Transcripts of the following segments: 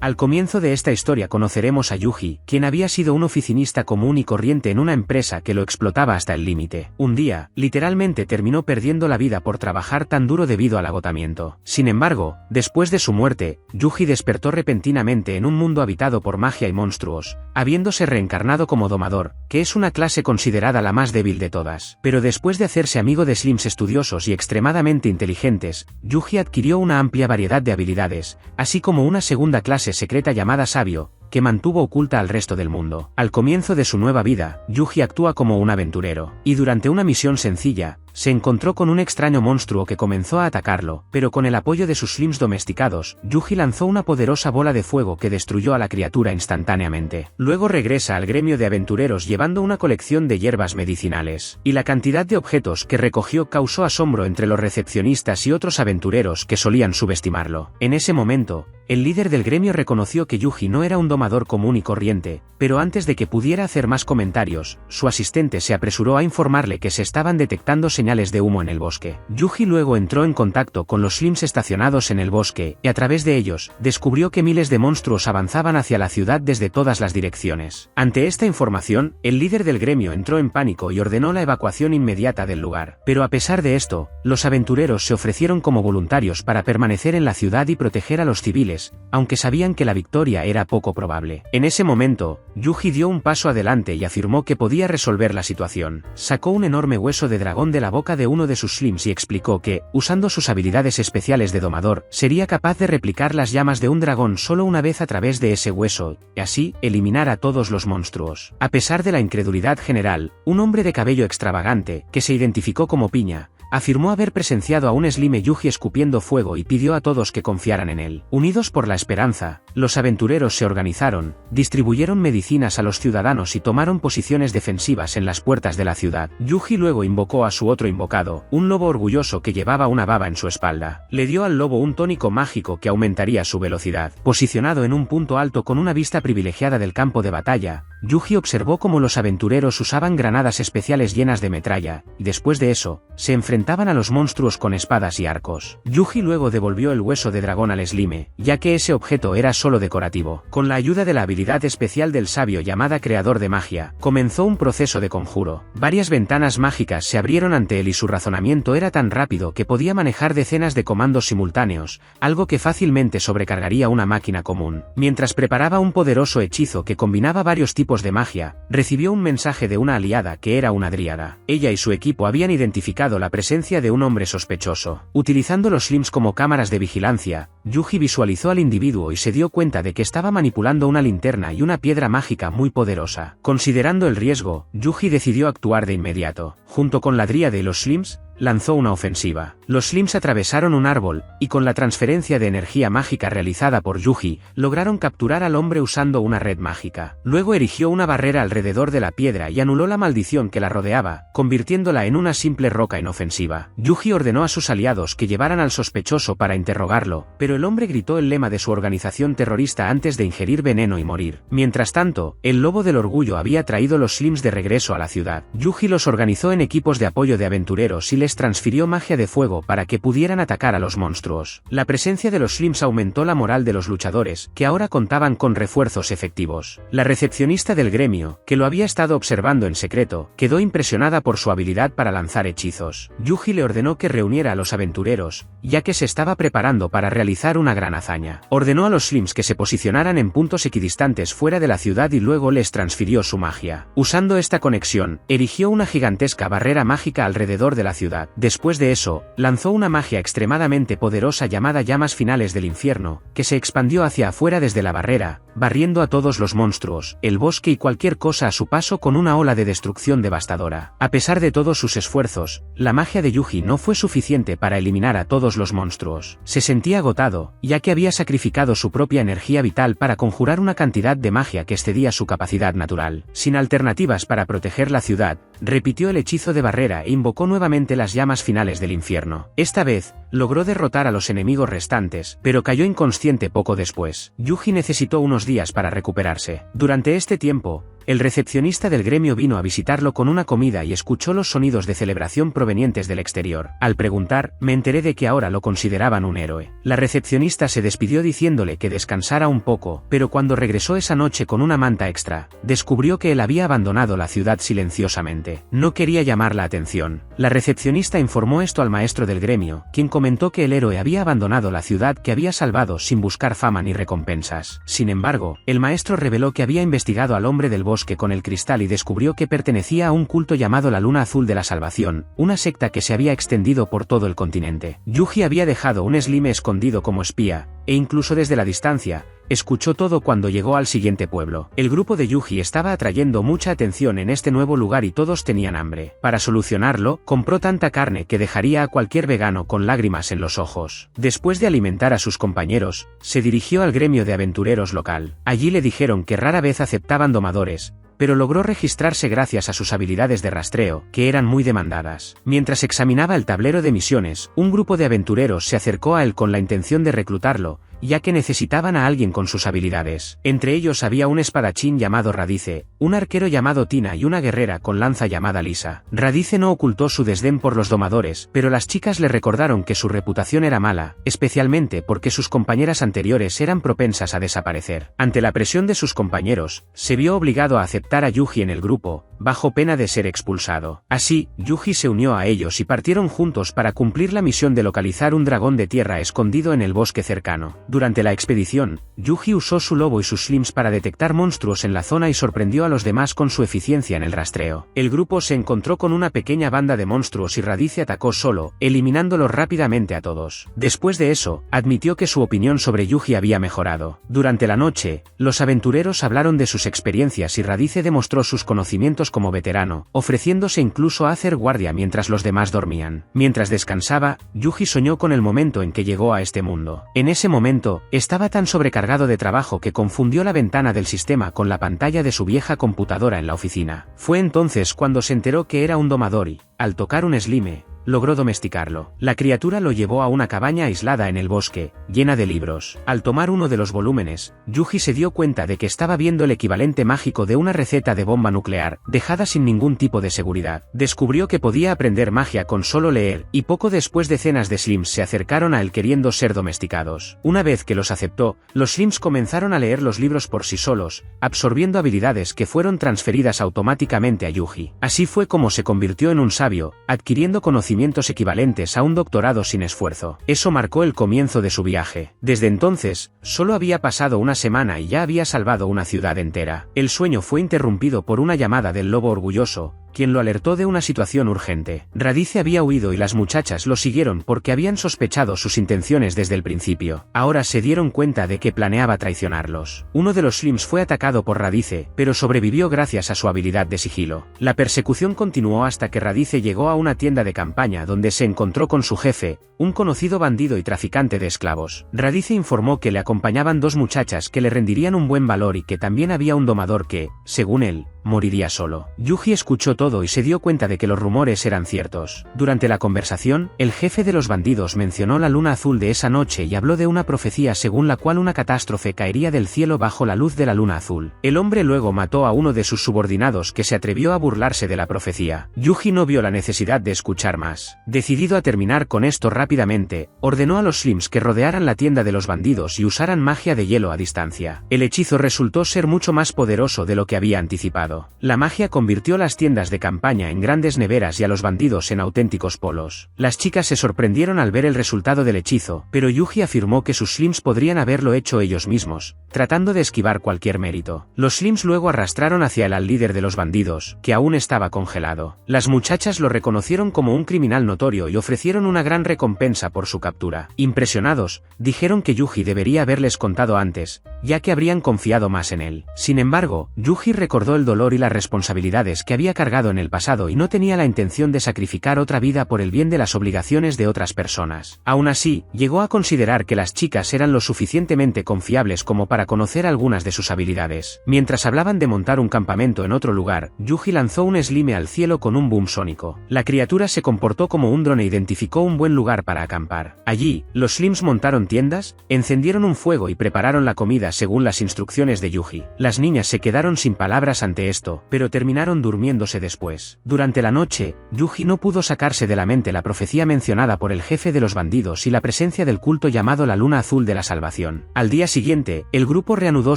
Al comienzo de esta historia conoceremos a Yuji, quien había sido un oficinista común y corriente en una empresa que lo explotaba hasta el límite. Un día, literalmente terminó perdiendo la vida por trabajar tan duro debido al agotamiento. Sin embargo, después de su muerte, Yuji despertó repentinamente en un mundo habitado por magia y monstruos, habiéndose reencarnado como domador, que es una clase considerada la más débil de todas. Pero después de hacerse amigo de slims estudiosos y extremadamente inteligentes, Yuji adquirió una amplia variedad de habilidades, así como una segunda clase secreta llamada Sabio, que mantuvo oculta al resto del mundo. Al comienzo de su nueva vida, Yuji actúa como un aventurero, y durante una misión sencilla, se encontró con un extraño monstruo que comenzó a atacarlo, pero con el apoyo de sus slims domesticados, Yuji lanzó una poderosa bola de fuego que destruyó a la criatura instantáneamente. Luego regresa al gremio de aventureros llevando una colección de hierbas medicinales, y la cantidad de objetos que recogió causó asombro entre los recepcionistas y otros aventureros que solían subestimarlo. En ese momento, el líder del gremio reconoció que Yuji no era un domador común y corriente, pero antes de que pudiera hacer más comentarios, su asistente se apresuró a informarle que se estaban detectando señales de humo en el bosque. Yuji luego entró en contacto con los slims estacionados en el bosque, y a través de ellos, descubrió que miles de monstruos avanzaban hacia la ciudad desde todas las direcciones. Ante esta información, el líder del gremio entró en pánico y ordenó la evacuación inmediata del lugar. Pero a pesar de esto, los aventureros se ofrecieron como voluntarios para permanecer en la ciudad y proteger a los civiles, aunque sabían que la victoria era poco probable. En ese momento, Yuji dio un paso adelante y afirmó que podía resolver la situación. Sacó un enorme hueso de dragón de la boca de uno de sus slims y explicó que, usando sus habilidades especiales de domador, sería capaz de replicar las llamas de un dragón solo una vez a través de ese hueso, y así, eliminar a todos los monstruos. A pesar de la incredulidad general, un hombre de cabello extravagante, que se identificó como Piña, afirmó haber presenciado a un slime Yuji escupiendo fuego y pidió a todos que confiaran en él. Unidos por la esperanza, los aventureros se organizaron, distribuyeron medicinas a los ciudadanos y tomaron posiciones defensivas en las puertas de la ciudad. Yuji luego invocó a su otro invocado, un lobo orgulloso que llevaba una baba en su espalda. Le dio al lobo un tónico mágico que aumentaría su velocidad. Posicionado en un punto alto con una vista privilegiada del campo de batalla, Yuji observó cómo los aventureros usaban granadas especiales llenas de metralla, y después de eso, se enfrentaban a los monstruos con espadas y arcos. Yuji luego devolvió el hueso de dragón al slime, ya que ese objeto era solo decorativo. Con la ayuda de la habilidad especial del sabio llamada Creador de Magia, comenzó un proceso de conjuro. Varias ventanas mágicas se abrieron ante él y su razonamiento era tan rápido que podía manejar decenas de comandos simultáneos, algo que fácilmente sobrecargaría una máquina común. Mientras preparaba un poderoso hechizo que combinaba varios tipos de magia, recibió un mensaje de una aliada que era una dríada. Ella y su equipo habían identificado la presencia de un hombre sospechoso. Utilizando los slims como cámaras de vigilancia, Yuji visualizó al individuo y se dio cuenta de que estaba manipulando una linterna y una piedra mágica muy poderosa. Considerando el riesgo, Yuji decidió actuar de inmediato. Junto con la dríada y los slims, lanzó una ofensiva. Los slims atravesaron un árbol, y con la transferencia de energía mágica realizada por Yuji, lograron capturar al hombre usando una red mágica. Luego erigió una barrera alrededor de la piedra y anuló la maldición que la rodeaba, convirtiéndola en una simple roca inofensiva. Yuji ordenó a sus aliados que llevaran al sospechoso para interrogarlo, pero el hombre gritó el lema de su organización terrorista antes de ingerir veneno y morir. Mientras tanto, el lobo del orgullo había traído los slims de regreso a la ciudad. Yuji los organizó en equipos de apoyo de aventureros y les transfirió magia de fuego para que pudieran atacar a los monstruos. La presencia de los slims aumentó la moral de los luchadores, que ahora contaban con refuerzos efectivos. La recepcionista del gremio, que lo había estado observando en secreto, quedó impresionada por su habilidad para lanzar hechizos. Yuji le ordenó que reuniera a los aventureros, ya que se estaba preparando para realizar una gran hazaña. Ordenó a los slims que se posicionaran en puntos equidistantes fuera de la ciudad y luego les transfirió su magia. Usando esta conexión, erigió una gigantesca barrera mágica alrededor de la ciudad. Después de eso, lanzó una magia extremadamente poderosa llamada Llamas Finales del Infierno, que se expandió hacia afuera desde la barrera, barriendo a todos los monstruos, el bosque y cualquier cosa a su paso con una ola de destrucción devastadora. A pesar de todos sus esfuerzos, la magia de Yuji no fue suficiente para eliminar a todos los monstruos. Se sentía agotado, ya que había sacrificado su propia energía vital para conjurar una cantidad de magia que excedía su capacidad natural. Sin alternativas para proteger la ciudad, repitió el hechizo de barrera e invocó nuevamente las llamas finales del infierno. Esta vez, logró derrotar a los enemigos restantes, pero cayó inconsciente poco después. Yuji necesitó unos días para recuperarse. Durante este tiempo, el recepcionista del gremio vino a visitarlo con una comida y escuchó los sonidos de celebración provenientes del exterior. Al preguntar, me enteré de que ahora lo consideraban un héroe. La recepcionista se despidió diciéndole que descansara un poco, pero cuando regresó esa noche con una manta extra, descubrió que él había abandonado la ciudad silenciosamente. No quería llamar la atención. La recepcionista informó esto al maestro del gremio, quien comentó que el héroe había abandonado la ciudad que había salvado sin buscar fama ni recompensas. Sin embargo, el maestro reveló que había investigado al hombre del bosque con el cristal y descubrió que pertenecía a un culto llamado la Luna Azul de la Salvación, una secta que se había extendido por todo el continente. Yuji había dejado un slime escondido como espía, e incluso desde la distancia, escuchó todo cuando llegó al siguiente pueblo. El grupo de Yuji estaba atrayendo mucha atención en este nuevo lugar y todos tenían hambre. Para solucionarlo, compró tanta carne que dejaría a cualquier vegano con lágrimas en los ojos. Después de alimentar a sus compañeros, se dirigió al gremio de aventureros local. Allí le dijeron que rara vez aceptaban domadores, pero logró registrarse gracias a sus habilidades de rastreo, que eran muy demandadas. Mientras examinaba el tablero de misiones, un grupo de aventureros se acercó a él con la intención de reclutarlo, ya que necesitaban a alguien con sus habilidades. Entre ellos había un espadachín llamado Radice, un arquero llamado Tina y una guerrera con lanza llamada Lisa. Radice no ocultó su desdén por los domadores, pero las chicas le recordaron que su reputación era mala, especialmente porque sus compañeras anteriores eran propensas a desaparecer. Ante la presión de sus compañeros, se vio obligado a aceptar a Yuji en el grupo, bajo pena de ser expulsado. Así, Yuji se unió a ellos y partieron juntos para cumplir la misión de localizar un dragón de tierra escondido en el bosque cercano. Durante la expedición, Yuji usó su lobo y sus slims para detectar monstruos en la zona y sorprendió a los demás con su eficiencia en el rastreo. El grupo se encontró con una pequeña banda de monstruos y Radice atacó solo, eliminándolos rápidamente a todos. Después de eso, admitió que su opinión sobre Yuji había mejorado. Durante la noche, los aventureros hablaron de sus experiencias y Radice demostró sus conocimientos como veterano, ofreciéndose incluso a hacer guardia mientras los demás dormían. Mientras descansaba, Yuji soñó con el momento en que llegó a este mundo. En ese momento, estaba tan sobrecargado de trabajo que confundió la ventana del sistema con la pantalla de su vieja computadora en la oficina. Fue entonces cuando se enteró que era un domador y, al tocar un slime, logró domesticarlo. La criatura lo llevó a una cabaña aislada en el bosque, llena de libros. Al tomar uno de los volúmenes, Yuji se dio cuenta de que estaba viendo el equivalente mágico de una receta de bomba nuclear, dejada sin ningún tipo de seguridad. Descubrió que podía aprender magia con solo leer, y poco después decenas de slims se acercaron a él queriendo ser domesticados. Una vez que los aceptó, los slims comenzaron a leer los libros por sí solos, absorbiendo habilidades que fueron transferidas automáticamente a Yuji. Así fue como se convirtió en un sabio, adquiriendo conocimientos equivalentes a un doctorado sin esfuerzo. Eso marcó el comienzo de su viaje. Desde entonces, solo había pasado una semana y ya había salvado una ciudad entera. El sueño fue interrumpido por una llamada del lobo orgulloso, quien lo alertó de una situación urgente. Radice había huido y las muchachas lo siguieron porque habían sospechado sus intenciones desde el principio. Ahora se dieron cuenta de que planeaba traicionarlos. Uno de los slims fue atacado por Radice, pero sobrevivió gracias a su habilidad de sigilo. La persecución continuó hasta que Radice llegó a una tienda de campaña donde se encontró con su jefe, un conocido bandido y traficante de esclavos. Radice informó que le acompañaban dos muchachas que le rendirían un buen valor y que también había un domador que, según él, moriría solo. Yuji escuchó todo y se dio cuenta de que los rumores eran ciertos. Durante la conversación, el jefe de los bandidos mencionó la luna azul de esa noche y habló de una profecía según la cual una catástrofe caería del cielo bajo la luz de la luna azul. El hombre luego mató a uno de sus subordinados que se atrevió a burlarse de la profecía. Yuji no vio la necesidad de escuchar más. Decidido a terminar con esto rápidamente, ordenó a los slims que rodearan la tienda de los bandidos y usaran magia de hielo a distancia. El hechizo resultó ser mucho más poderoso de lo que había anticipado. La magia convirtió las tiendas de campaña en grandes neveras y a los bandidos en auténticos polos. Las chicas se sorprendieron al ver el resultado del hechizo, pero Yuji afirmó que sus slims podrían haberlo hecho ellos mismos, tratando de esquivar cualquier mérito. Los slims luego arrastraron hacia él al líder de los bandidos, que aún estaba congelado. Las muchachas lo reconocieron como un criminal notorio y ofrecieron una gran recompensa por su captura. Impresionados, dijeron que Yuji debería haberles contado antes, ya que habrían confiado más en él. Sin embargo, Yuji recordó el dolor y las responsabilidades que había cargado en el pasado y no tenía la intención de sacrificar otra vida por el bien de las obligaciones de otras personas. Aún así, llegó a considerar que las chicas eran lo suficientemente confiables como para conocer algunas de sus habilidades. Mientras hablaban de montar un campamento en otro lugar, Yuji lanzó un slime al cielo con un boom sónico. La criatura se comportó como un dron e identificó un buen lugar para acampar. Allí, los slims montaron tiendas, encendieron un fuego y prepararon la comida según las instrucciones de Yuji. Las niñas se quedaron sin palabras ante esto, pero terminaron durmiéndose después. Durante la noche, Yuji no pudo sacarse de la mente la profecía mencionada por el jefe de los bandidos y la presencia del culto llamado la Luna Azul de la Salvación. Al día siguiente, el grupo reanudó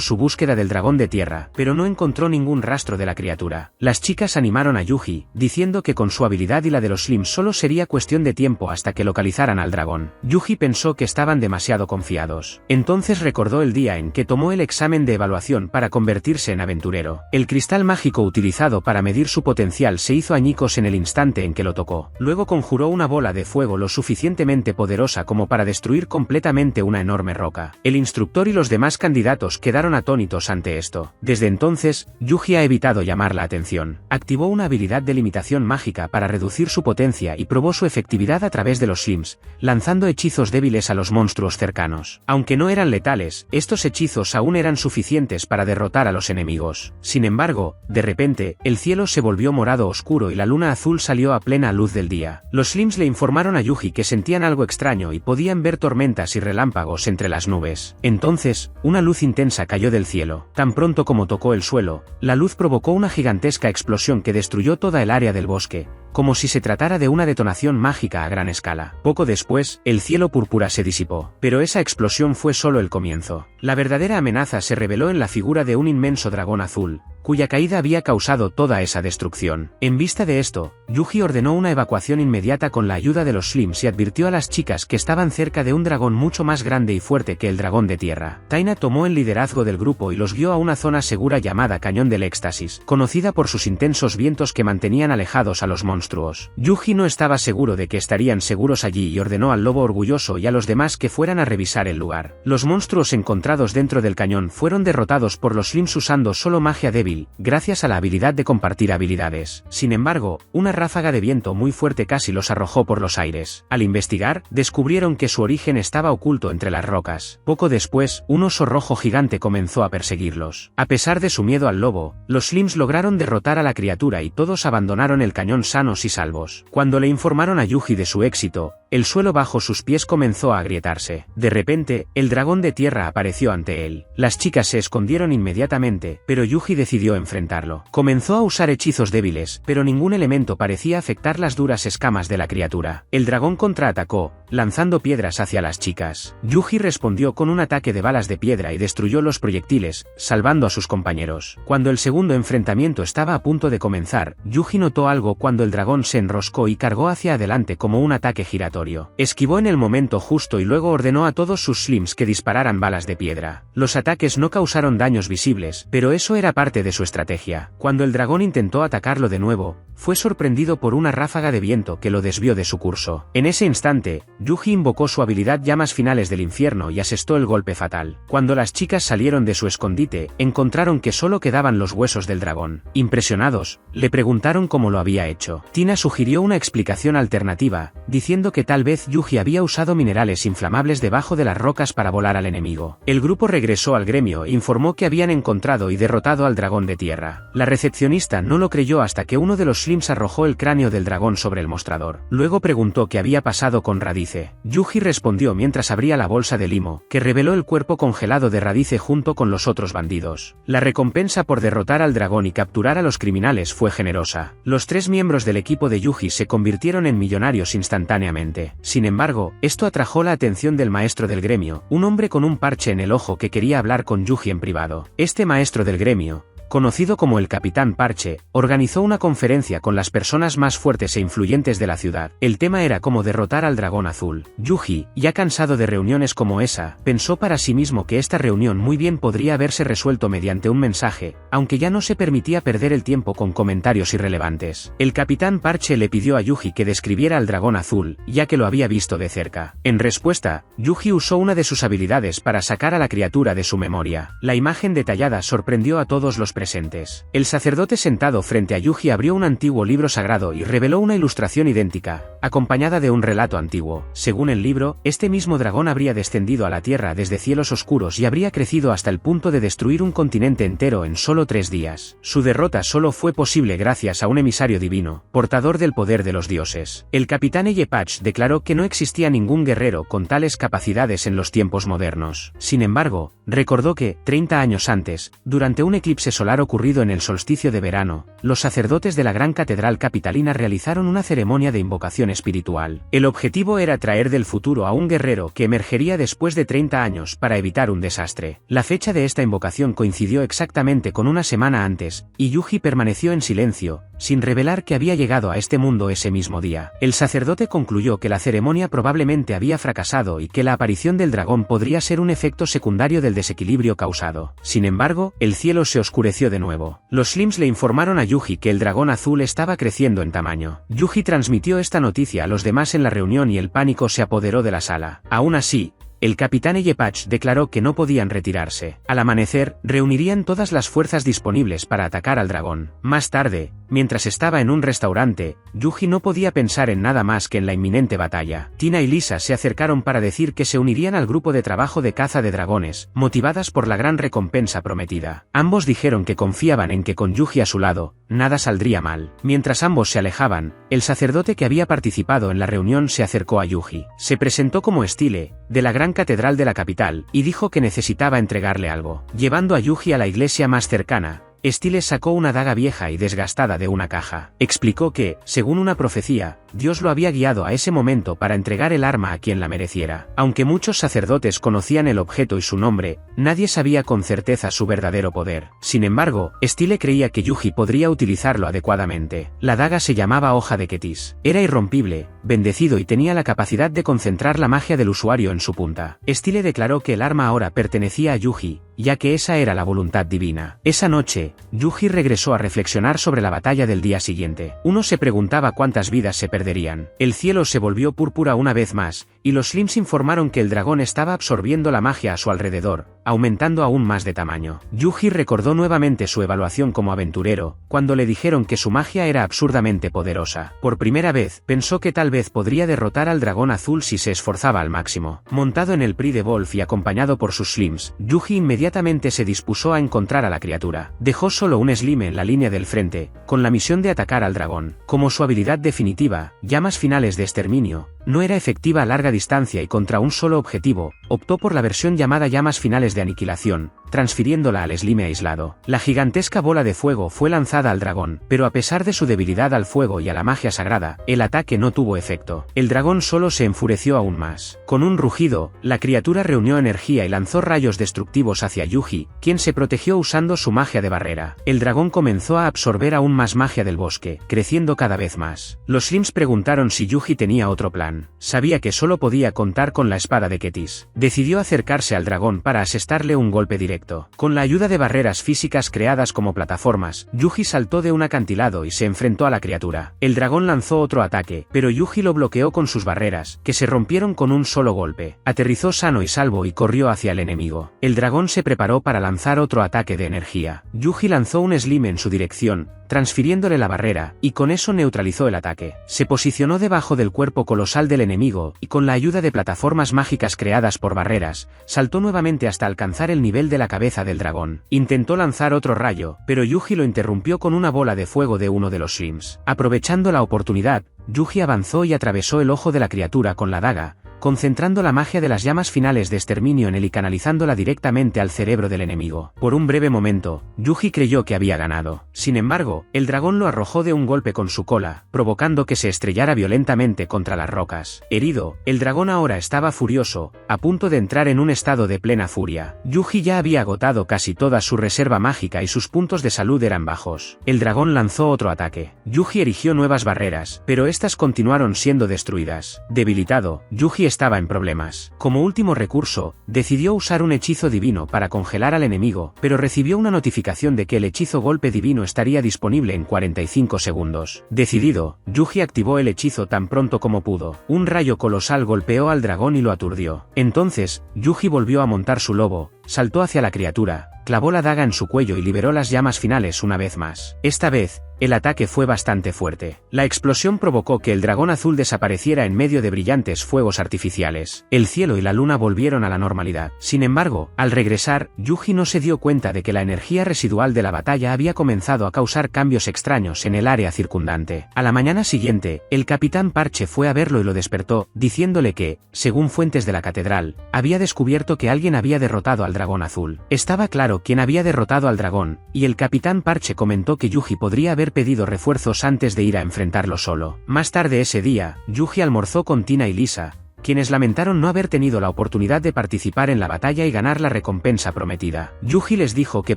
su búsqueda del dragón de tierra, pero no encontró ningún rastro de la criatura. Las chicas animaron a Yuji, diciendo que con su habilidad y la de los slims solo sería cuestión de tiempo hasta que localizaran al dragón. Yuji pensó que estaban demasiado confiados. Entonces recordó el día en que tomó el examen de evaluación para convertirse en aventurero. El cristal mágico utilizado para medir su potencial se hizo añicos en el instante en que lo tocó. Luego conjuró una bola de fuego lo suficientemente poderosa como para destruir completamente una enorme roca. El instructor y los demás candidatos quedaron atónitos ante esto. Desde entonces, Yuji ha evitado llamar la atención. Activó una habilidad de limitación mágica para reducir su potencia y probó su efectividad a través de los slims, lanzando hechizos débiles a los monstruos cercanos. Aunque no eran letales, estos hechizos aún eran suficientes para derrotar a los enemigos. Sin embargo, de repente, el cielo se volvió morado oscuro y la luna azul salió a plena luz del día. Los slims le informaron a Yuji que sentían algo extraño y podían ver tormentas y relámpagos entre las nubes. Entonces, una luz intensa cayó del cielo. Tan pronto como tocó el suelo, la luz provocó una gigantesca explosión que destruyó toda el área del bosque, como si se tratara de una detonación mágica a gran escala. Poco después, el cielo púrpura se disipó. Pero esa explosión fue solo el comienzo. La verdadera amenaza se reveló en la figura de un inmenso dragón azul, cuya caída había causado toda esa destrucción. En vista de esto, Yuji ordenó una evacuación inmediata con la ayuda de los slims y advirtió a las chicas que estaban cerca de un dragón mucho más grande y fuerte que el dragón de tierra. Taina tomó el liderazgo del grupo y los guió a una zona segura llamada Cañón del Éxtasis, conocida por sus intensos vientos que mantenían alejados a los monstruos. Yuji no estaba seguro de que estarían seguros allí y ordenó al lobo orgulloso y a los demás que fueran a revisar el lugar. Los monstruos encontrados dentro del cañón fueron derrotados por los slims usando solo magia débil, gracias a la habilidad de compartir habilidades. Sin embargo, una ráfaga de viento muy fuerte casi los arrojó por los aires. Al investigar, descubrieron que su origen estaba oculto entre las rocas. Poco después, un oso rojo gigante comenzó a perseguirlos. A pesar de su miedo al lobo, los slims lograron derrotar a la criatura y todos abandonaron el cañón sanos y salvos. Cuando le informaron a Yuji de su éxito, el suelo bajo sus pies comenzó a agrietarse. De repente, el dragón de tierra apareció ante él. Las chicas se escondieron inmediatamente, pero Yuji decidió enfrentarlo. Comenzó a usar hechizos débiles, pero ningún elemento parecía afectar las duras escamas de la criatura. El dragón contraatacó, lanzando piedras hacia las chicas. Yuji respondió con un ataque de balas de piedra y destruyó los proyectiles, salvando a sus compañeros. Cuando el segundo enfrentamiento estaba a punto de comenzar, Yuji notó algo cuando el dragón se enroscó y cargó hacia adelante como un ataque giratorio. Esquivó en el momento justo y luego ordenó a todos sus slims que dispararan balas de piedra. Los ataques no causaron daños visibles, pero eso era parte de su estrategia. Cuando el dragón intentó atacarlo de nuevo, fue sorprendido por una ráfaga de viento que lo desvió de su curso. En ese instante, Yuji invocó su habilidad Llamas Finales del Infierno y asestó el golpe fatal. Cuando las chicas salieron de su escondite, encontraron que solo quedaban los huesos del dragón. Impresionados, le preguntaron cómo lo había hecho. Tina sugirió una explicación alternativa, diciendo que tal vez Yuji había usado minerales inflamables debajo de las rocas para volar al enemigo. El grupo regresó al gremio e informó que habían encontrado y derrotado al dragón de tierra. La recepcionista no lo creyó hasta que uno de los slims arrojó el cráneo del dragón sobre el mostrador. Luego preguntó qué había pasado con Radice. Yuji respondió mientras abría la bolsa de limo, que reveló el cuerpo congelado de Radice junto con los otros bandidos. La recompensa por derrotar al dragón y capturar a los criminales fue generosa. Los 3 miembros del equipo de Yuji se convirtieron en millonarios instantáneamente. Sin embargo, esto atrajo la atención del maestro del gremio, un hombre con un parche en el ojo que quería hablar con Yuji en privado. Este maestro del gremio, conocido como el Capitán Parche, organizó una conferencia con las personas más fuertes e influyentes de la ciudad. El tema era cómo derrotar al dragón azul. Yuji, ya cansado de reuniones como esa, pensó para sí mismo que esta reunión muy bien podría haberse resuelto mediante un mensaje, aunque ya no se permitía perder el tiempo con comentarios irrelevantes. El Capitán Parche le pidió a Yuji que describiera al dragón azul, ya que lo había visto de cerca. En respuesta, Yuji usó una de sus habilidades para sacar a la criatura de su memoria. La imagen detallada sorprendió a todos los presentes. El sacerdote sentado frente a Yuji abrió un antiguo libro sagrado y reveló una ilustración idéntica, acompañada de un relato antiguo. Según el libro, este mismo dragón habría descendido a la Tierra desde cielos oscuros y habría crecido hasta el punto de destruir un continente entero en solo 3 días. Su derrota solo fue posible gracias a un emisario divino, portador del poder de los dioses. El capitán Eyepatch declaró que no existía ningún guerrero con tales capacidades en los tiempos modernos. Sin embargo, recordó que, 30 años antes, durante un eclipse solar ocurrido en el solsticio de verano, los sacerdotes de la gran catedral capitalina realizaron una ceremonia de invocación espiritual. El objetivo era traer del futuro a un guerrero que emergería después de 30 años para evitar un desastre. La fecha de esta invocación coincidió exactamente con una semana antes, y Yuji permaneció en silencio, sin revelar que había llegado a este mundo ese mismo día. El sacerdote concluyó que la ceremonia probablemente había fracasado y que la aparición del dragón podría ser un efecto secundario del desequilibrio causado. Sin embargo, el cielo se oscureció de nuevo. Los Slims le informaron a Yuji que el dragón azul estaba creciendo en tamaño. Yuji transmitió esta noticia a los demás en la reunión y el pánico se apoderó de la sala. Aún así, el capitán Eyepatch declaró que no podían retirarse. Al amanecer, reunirían todas las fuerzas disponibles para atacar al dragón. Más tarde, mientras estaba en un restaurante, Yuji no podía pensar en nada más que en la inminente batalla. Tina y Lisa se acercaron para decir que se unirían al grupo de trabajo de caza de dragones, motivadas por la gran recompensa prometida. Ambos dijeron que confiaban en que con Yuji a su lado, nada saldría mal. Mientras ambos se alejaban, el sacerdote que había participado en la reunión se acercó a Yuji. Se presentó como Stile, de la gran catedral de la capital, y dijo que necesitaba entregarle algo. Llevando a Yuji a la iglesia más cercana, Stile sacó una daga vieja y desgastada de una caja. Explicó que, según una profecía, Dios lo había guiado a ese momento para entregar el arma a quien la mereciera. Aunque muchos sacerdotes conocían el objeto y su nombre, nadie sabía con certeza su verdadero poder. Sin embargo, Stile creía que Yuji podría utilizarlo adecuadamente. La daga se llamaba Hoja de Ketis. Era irrompible, bendecido y tenía la capacidad de concentrar la magia del usuario en su punta. Stile declaró que el arma ahora pertenecía a Yuji, ya que esa era la voluntad divina. Esa noche, Yuji regresó a reflexionar sobre la batalla del día siguiente. Uno se preguntaba cuántas vidas se perderían. El cielo se volvió púrpura una vez más, y los Slims informaron que el dragón estaba absorbiendo la magia a su alrededor, aumentando aún más de tamaño. Yuji recordó nuevamente su evaluación como aventurero, cuando le dijeron que su magia era absurdamente poderosa. Por primera vez, pensó que tal vez podría derrotar al dragón azul si se esforzaba al máximo. Montado en el Pride Wolf y acompañado por sus Slims, Yuji inmediatamente se dispuso a encontrar a la criatura. Dejó solo un Slim en la línea del frente, con la misión de atacar al dragón. Como su habilidad definitiva, llamas finales de exterminio, no era efectiva a larga distancia y contra un solo objetivo, optó por la versión llamada llamas finales de aniquilación, transfiriéndola al Slim aislado. La gigantesca bola de fuego fue lanzada al dragón, pero a pesar de su debilidad al fuego y a la magia sagrada, el ataque no tuvo efecto. El dragón solo se enfureció aún más. Con un rugido, la criatura reunió energía y lanzó rayos destructivos hacia Yuji, quien se protegió usando su magia de barrera. El dragón comenzó a absorber aún más magia del bosque, creciendo cada vez más. Los Slims preguntaron si Yuji tenía otro plan. Sabía que solo podía contar con la espada de Ketis. Decidió acercarse al dragón para asestarle un golpe directo. Con la ayuda de barreras físicas creadas como plataformas, Yuji saltó de un acantilado y se enfrentó a la criatura. El dragón lanzó otro ataque, pero Yuji lo bloqueó con sus barreras, que se rompieron con un solo golpe. Aterrizó sano y salvo y corrió hacia el enemigo. El dragón se preparó para lanzar otro ataque de energía. Yuji lanzó un Slim en su dirección, transfiriéndole la barrera, y con eso neutralizó el ataque. Se posicionó debajo del cuerpo colosal del enemigo, y con la ayuda de plataformas mágicas creadas por barreras, saltó nuevamente hasta alcanzar el nivel de la cabeza del dragón. Intentó lanzar otro rayo, pero Yuji lo interrumpió con una bola de fuego de uno de los Slims. Aprovechando la oportunidad, Yuji avanzó y atravesó el ojo de la criatura con la daga, concentrando la magia de las llamas finales de exterminio en él y canalizándola directamente al cerebro del enemigo. Por un breve momento, Yuji creyó que había ganado. Sin embargo, el dragón lo arrojó de un golpe con su cola, provocando que se estrellara violentamente contra las rocas. Herido, el dragón ahora estaba furioso, a punto de entrar en un estado de plena furia. Yuji ya había agotado casi toda su reserva mágica y sus puntos de salud eran bajos. El dragón lanzó otro ataque. Yuji erigió nuevas barreras, pero estas continuaron siendo destruidas. Debilitado, Yuji estaba en problemas. Como último recurso, decidió usar un hechizo divino para congelar al enemigo, pero recibió una notificación de que el hechizo golpe divino estaría disponible en 45 segundos. Decidido, Yuji activó el hechizo tan pronto como pudo. Un rayo colosal golpeó al dragón y lo aturdió. Entonces, Yuji volvió a montar su lobo, saltó hacia la criatura, clavó la daga en su cuello y liberó las llamas finales una vez más. Esta vez, el ataque fue bastante fuerte. La explosión provocó que el dragón azul desapareciera en medio de brillantes fuegos artificiales. El cielo y la luna volvieron a la normalidad. Sin embargo, al regresar, Yuji no se dio cuenta de que la energía residual de la batalla había comenzado a causar cambios extraños en el área circundante. A la mañana siguiente, el capitán Parche fue a verlo y lo despertó, diciéndole que, según fuentes de la catedral, había descubierto que alguien había derrotado al dragón azul. Estaba claro quién había derrotado al dragón, y el capitán Parche comentó que Yuji podría haber pedido refuerzos antes de ir a enfrentarlo solo. Más tarde ese día, Yuji almorzó con Tina y Lisa, quienes lamentaron no haber tenido la oportunidad de participar en la batalla y ganar la recompensa prometida. Yuji les dijo que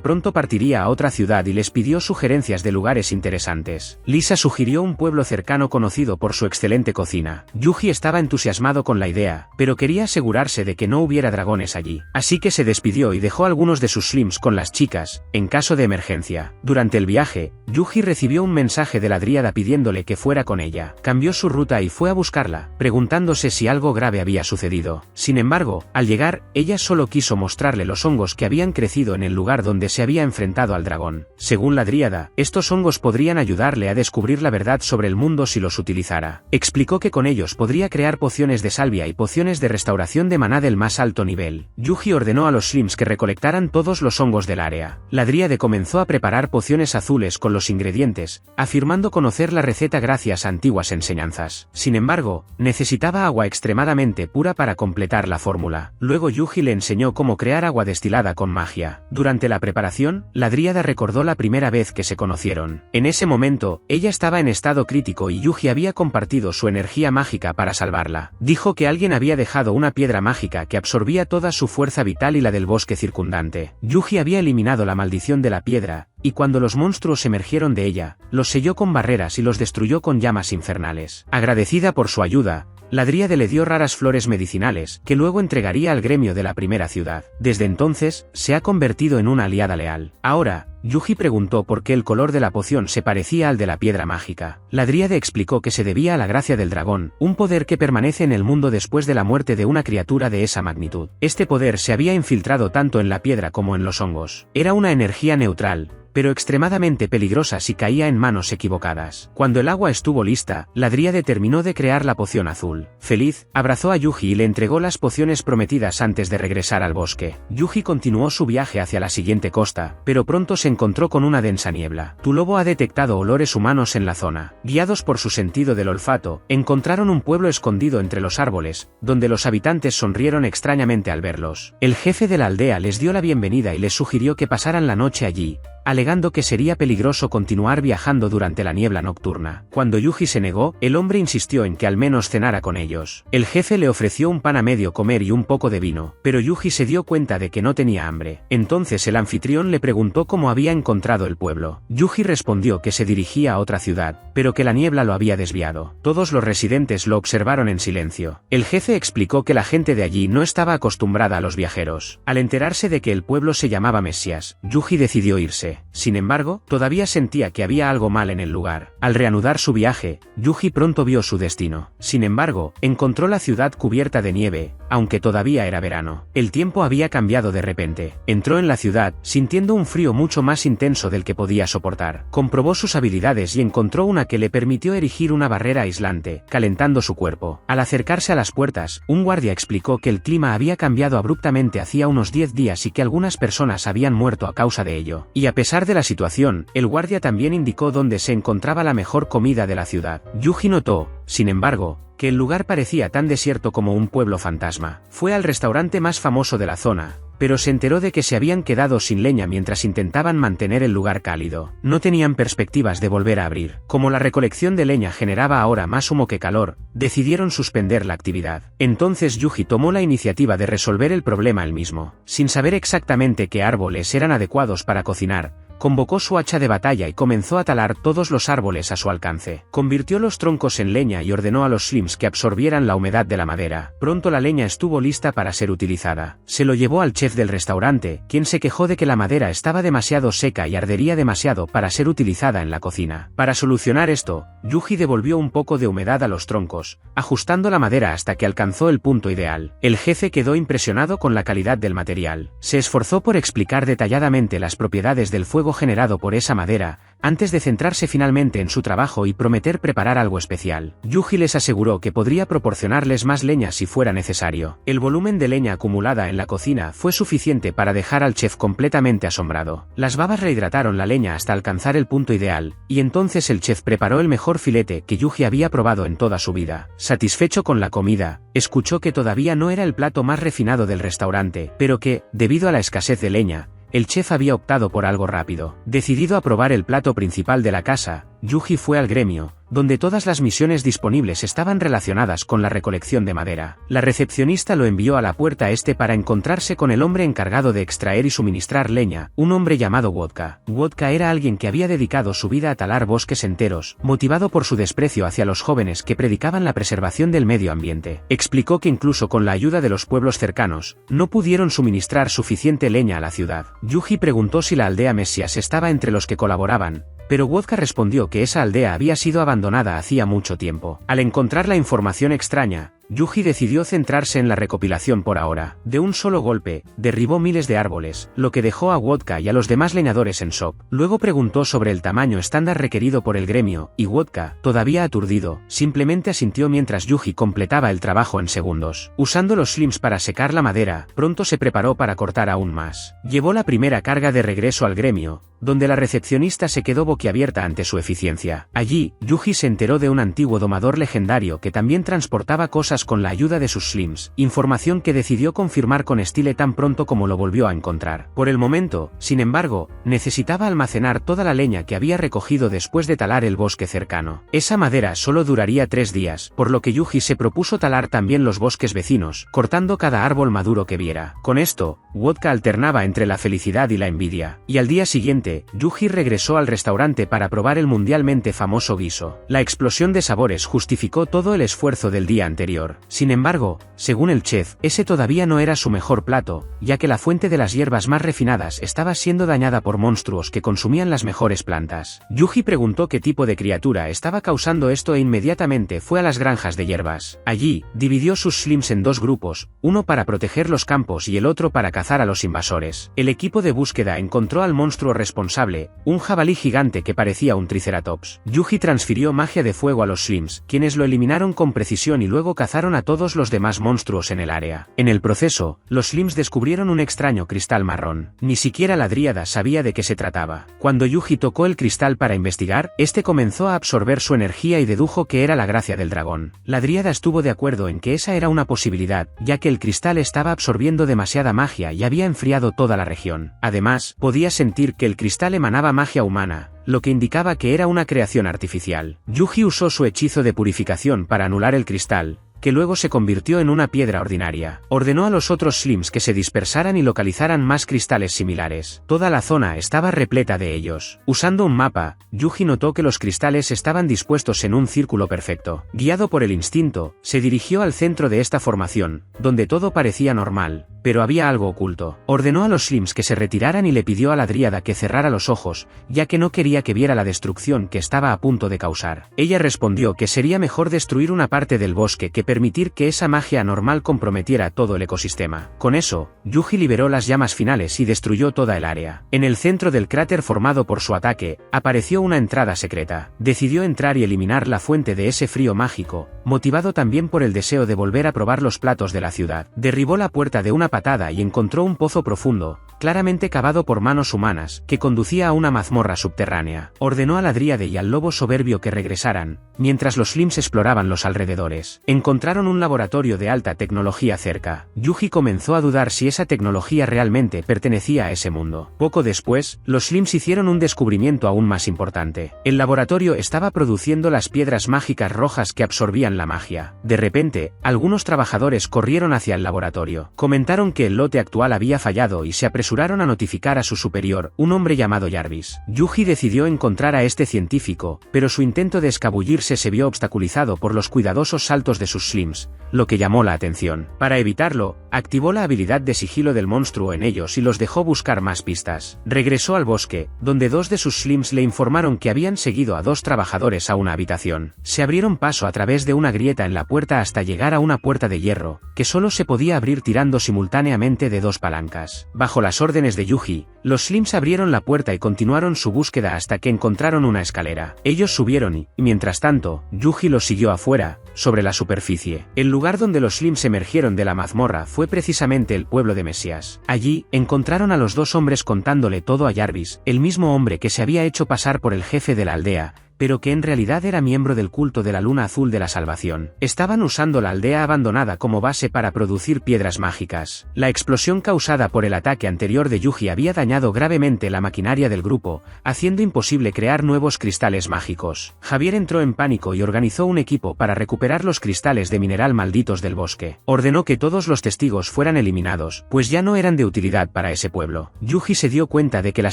pronto partiría a otra ciudad y les pidió sugerencias de lugares interesantes. Lisa sugirió un pueblo cercano conocido por su excelente cocina. Yuji estaba entusiasmado con la idea, pero quería asegurarse de que no hubiera dragones allí. Así que se despidió y dejó algunos de sus slims con las chicas, en caso de emergencia. Durante el viaje, Yuji recibió un mensaje de la dríada pidiéndole que fuera con ella. Cambió su ruta y fue a buscarla, preguntándose si algo grave había sucedido. Sin embargo, al llegar, ella solo quiso mostrarle los hongos que habían crecido en el lugar donde se había enfrentado al dragón. Según la dríada, estos hongos podrían ayudarle a descubrir la verdad sobre el mundo si los utilizara. Explicó que con ellos podría crear pociones de salvia y pociones de restauración de maná del más alto nivel. Yuji ordenó a los slims que recolectaran todos los hongos del área. La dríade comenzó a preparar pociones azules con los ingredientes, afirmando conocer la receta gracias a antiguas enseñanzas. Sin embargo, necesitaba agua extremadamente pura para completar la fórmula. Luego Yuji le enseñó cómo crear agua destilada con magia. Durante la preparación, la dríada recordó la primera vez que se conocieron. En ese momento, ella estaba en estado crítico y Yuji había compartido su energía mágica para salvarla. Dijo que alguien había dejado una piedra mágica que absorbía toda su fuerza vital y la del bosque circundante. Yuji había eliminado la maldición de la piedra, y cuando los monstruos emergieron de ella, los selló con barreras y los destruyó con llamas infernales. Agradecida por su ayuda, la dríade le dio raras flores medicinales, que luego entregaría al gremio de la primera ciudad. Desde entonces, se ha convertido en una aliada leal. Ahora, Yuji preguntó por qué el color de la poción se parecía al de la piedra mágica. La dríade explicó que se debía a la gracia del dragón, un poder que permanece en el mundo después de la muerte de una criatura de esa magnitud. Este poder se había infiltrado tanto en la piedra como en los hongos. Era una energía neutral, pero extremadamente peligrosa si caía en manos equivocadas. Cuando el agua estuvo lista, la dríade terminó de crear la poción azul. Feliz, abrazó a Yuji y le entregó las pociones prometidas antes de regresar al bosque. Yuji continuó su viaje hacia la siguiente costa, pero pronto se encontró con una densa niebla. Tu lobo ha detectado olores humanos en la zona. Guiados por su sentido del olfato, encontraron un pueblo escondido entre los árboles, donde los habitantes sonrieron extrañamente al verlos. El jefe de la aldea les dio la bienvenida y les sugirió que pasaran la noche allí, alegando que sería peligroso continuar viajando durante la niebla nocturna. Cuando Yuji se negó, el hombre insistió en que al menos cenara con ellos. El jefe le ofreció un pan a medio comer y un poco de vino, pero Yuji se dio cuenta de que no tenía hambre. Entonces el anfitrión le preguntó cómo había encontrado el pueblo. Yuji respondió que se dirigía a otra ciudad, pero que la niebla lo había desviado. Todos los residentes lo observaron en silencio. El jefe explicó que la gente de allí no estaba acostumbrada a los viajeros. Al enterarse de que el pueblo se llamaba Mesias, Yuji decidió irse. Sin embargo, todavía sentía que había algo mal en el lugar. Al reanudar su viaje, Yuji pronto vio su destino. Sin embargo, encontró la ciudad cubierta de nieve, aunque todavía era verano. El tiempo había cambiado de repente. Entró en la ciudad, sintiendo un frío mucho más intenso del que podía soportar. Comprobó sus habilidades y encontró una que le permitió erigir una barrera aislante, calentando su cuerpo. Al acercarse a las puertas, un guardia explicó que el clima había cambiado abruptamente hacía unos 10 días y que algunas personas habían muerto a causa de ello. Y a pesar de la situación, el guardia también indicó dónde se encontraba la mejor comida de la ciudad. Yuji notó, sin embargo, que el lugar parecía tan desierto como un pueblo fantasma. Fue al restaurante más famoso de la zona, pero se enteró de que se habían quedado sin leña mientras intentaban mantener el lugar cálido. No tenían perspectivas de volver a abrir. Como la recolección de leña generaba ahora más humo que calor, decidieron suspender la actividad. Entonces Yuji tomó la iniciativa de resolver el problema él mismo. Sin saber exactamente qué árboles eran adecuados para cocinar, convocó su hacha de batalla y comenzó a talar todos los árboles a su alcance. Convirtió los troncos en leña y ordenó a los slims que absorbieran la humedad de la madera. Pronto la leña estuvo lista para ser utilizada. Se lo llevó al chef del restaurante, quien se quejó de que la madera estaba demasiado seca y ardería demasiado para ser utilizada en la cocina. Para solucionar esto, Yuji devolvió un poco de humedad a los troncos, ajustando la madera hasta que alcanzó el punto ideal. El jefe quedó impresionado con la calidad del material. Se esforzó por explicar detalladamente las propiedades del fuego generado por esa madera, antes de centrarse finalmente en su trabajo y prometer preparar algo especial. Yuji les aseguró que podría proporcionarles más leña si fuera necesario. El volumen de leña acumulada en la cocina fue suficiente para dejar al chef completamente asombrado. Las babas rehidrataron la leña hasta alcanzar el punto ideal, y entonces el chef preparó el mejor filete que Yuji había probado en toda su vida. Satisfecho con la comida, escuchó que todavía no era el plato más refinado del restaurante, pero que, debido a la escasez de leña, el chef había optado por algo rápido. Decidido a probar el plato principal de la casa, Yuji fue al gremio, donde todas las misiones disponibles estaban relacionadas con la recolección de madera. La recepcionista lo envió a la puerta este para encontrarse con el hombre encargado de extraer y suministrar leña, un hombre llamado Wodka. Wodka era alguien que había dedicado su vida a talar bosques enteros, motivado por su desprecio hacia los jóvenes que predicaban la preservación del medio ambiente. Explicó que incluso con la ayuda de los pueblos cercanos, no pudieron suministrar suficiente leña a la ciudad. Yuji preguntó si la aldea Mesias estaba entre los que colaboraban, pero Wodka respondió que esa aldea había sido abandonada hacía mucho tiempo. Al encontrar la información extraña, Yuji decidió centrarse en la recopilación por ahora. De un solo golpe, derribó miles de árboles, lo que dejó a Wodka y a los demás leñadores en shock. Luego preguntó sobre el tamaño estándar requerido por el gremio, y Wodka, todavía aturdido, simplemente asintió mientras Yuji completaba el trabajo en segundos. Usando los slims para secar la madera, pronto se preparó para cortar aún más. Llevó la primera carga de regreso al gremio, donde la recepcionista se quedó boquiabierta ante su eficiencia. Allí, Yuji se enteró de un antiguo domador legendario que también transportaba cosas con la ayuda de sus slims, información que decidió confirmar con estilo tan pronto como lo volvió a encontrar. Por el momento, sin embargo, necesitaba almacenar toda la leña que había recogido después de talar el bosque cercano. Esa madera solo duraría 3 días, por lo que Yuji se propuso talar también los bosques vecinos, cortando cada árbol maduro que viera. Con esto, Wodka alternaba entre la felicidad y la envidia, y al día siguiente, Yuji regresó al restaurante para probar el mundialmente famoso guiso. La explosión de sabores justificó todo el esfuerzo del día anterior. Sin embargo, según el chef, ese todavía no era su mejor plato, ya que la fuente de las hierbas más refinadas estaba siendo dañada por monstruos que consumían las mejores plantas. Yuji preguntó qué tipo de criatura estaba causando esto e inmediatamente fue a las granjas de hierbas. Allí, dividió sus slims en 2 grupos, uno para proteger los campos y el otro para cazar a los invasores. El equipo de búsqueda encontró al monstruo responsable, un jabalí gigante que parecía un triceratops. Yuji transfirió magia de fuego a los slims, quienes lo eliminaron con precisión y luego cazaron a todos los demás monstruos en el área. En el proceso, los slims descubrieron un extraño cristal marrón. Ni siquiera la dríada sabía de qué se trataba. Cuando Yuji tocó el cristal para investigar, este comenzó a absorber su energía y dedujo que era la gracia del dragón. La dríada estuvo de acuerdo en que esa era una posibilidad, ya que el cristal estaba absorbiendo demasiada magia y había enfriado toda la región. Además, podía sentir que el cristal emanaba magia humana, lo que indicaba que era una creación artificial. Yuji usó su hechizo de purificación para anular el cristal, que luego se convirtió en una piedra ordinaria. Ordenó a los otros slims que se dispersaran y localizaran más cristales similares. Toda la zona estaba repleta de ellos. Usando un mapa, Yuji notó que los cristales estaban dispuestos en un círculo perfecto. Guiado por el instinto, se dirigió al centro de esta formación, donde todo parecía normal, pero había algo oculto. Ordenó a los slims que se retiraran y le pidió a la dríada que cerrara los ojos, ya que no quería que viera la destrucción que estaba a punto de causar. Ella respondió que sería mejor destruir una parte del bosque que permitir que esa magia anormal comprometiera todo el ecosistema. Con eso, Yuji liberó las llamas finales y destruyó toda el área. En el centro del cráter formado por su ataque, apareció una entrada secreta. Decidió entrar y eliminar la fuente de ese frío mágico, motivado también por el deseo de volver a probar los platos de la ciudad. Derribó la puerta de una patada y encontró un pozo profundo, claramente cavado por manos humanas, que conducía a una mazmorra subterránea. Ordenó a la dríade y al lobo soberbio que regresaran, mientras los Slims exploraban los alrededores. Encontraron un laboratorio de alta tecnología cerca. Yuji comenzó a dudar si esa tecnología realmente pertenecía a ese mundo. Poco después, los Slims hicieron un descubrimiento aún más importante. El laboratorio estaba produciendo las piedras mágicas rojas que absorbían la magia. De repente, algunos trabajadores corrieron hacia el laboratorio. Comentaron que el lote actual había fallado y se apresuraron a notificar a su superior, un hombre llamado Jarvis. Yuji decidió encontrar a este científico, pero su intento de escabullirse se vio obstaculizado por los cuidadosos saltos de sus Slims, lo que llamó la atención. Para evitarlo, activó la habilidad de sigilo del monstruo en ellos y los dejó buscar más pistas. Regresó al bosque, donde dos de sus Slims le informaron que habían seguido a dos trabajadores a una habitación. Se abrieron paso a través de una grieta en la puerta hasta llegar a una puerta de hierro, que solo se podía abrir tirando simultáneamente de dos palancas. Bajo las órdenes de Yuji, los Slims abrieron la puerta y continuaron su búsqueda hasta que encontraron una escalera. Ellos subieron y, mientras tanto, Yuji los siguió afuera, sobre la superficie. El lugar donde los Slims emergieron de la mazmorra fue precisamente el pueblo de Mesías. Allí, encontraron a los dos hombres contándole todo a Jarvis, el mismo hombre que se había hecho pasar por el jefe de la aldea, pero que en realidad era miembro del culto de la luna azul de la salvación. Estaban usando la aldea abandonada como base para producir piedras mágicas. La explosión causada por el ataque anterior de Yuji había dañado gravemente la maquinaria del grupo, haciendo imposible crear nuevos cristales mágicos. Javier entró en pánico y organizó un equipo para recuperar los cristales de mineral malditos del bosque. Ordenó que todos los testigos fueran eliminados, pues ya no eran de utilidad para ese pueblo. Yuji se dio cuenta de que la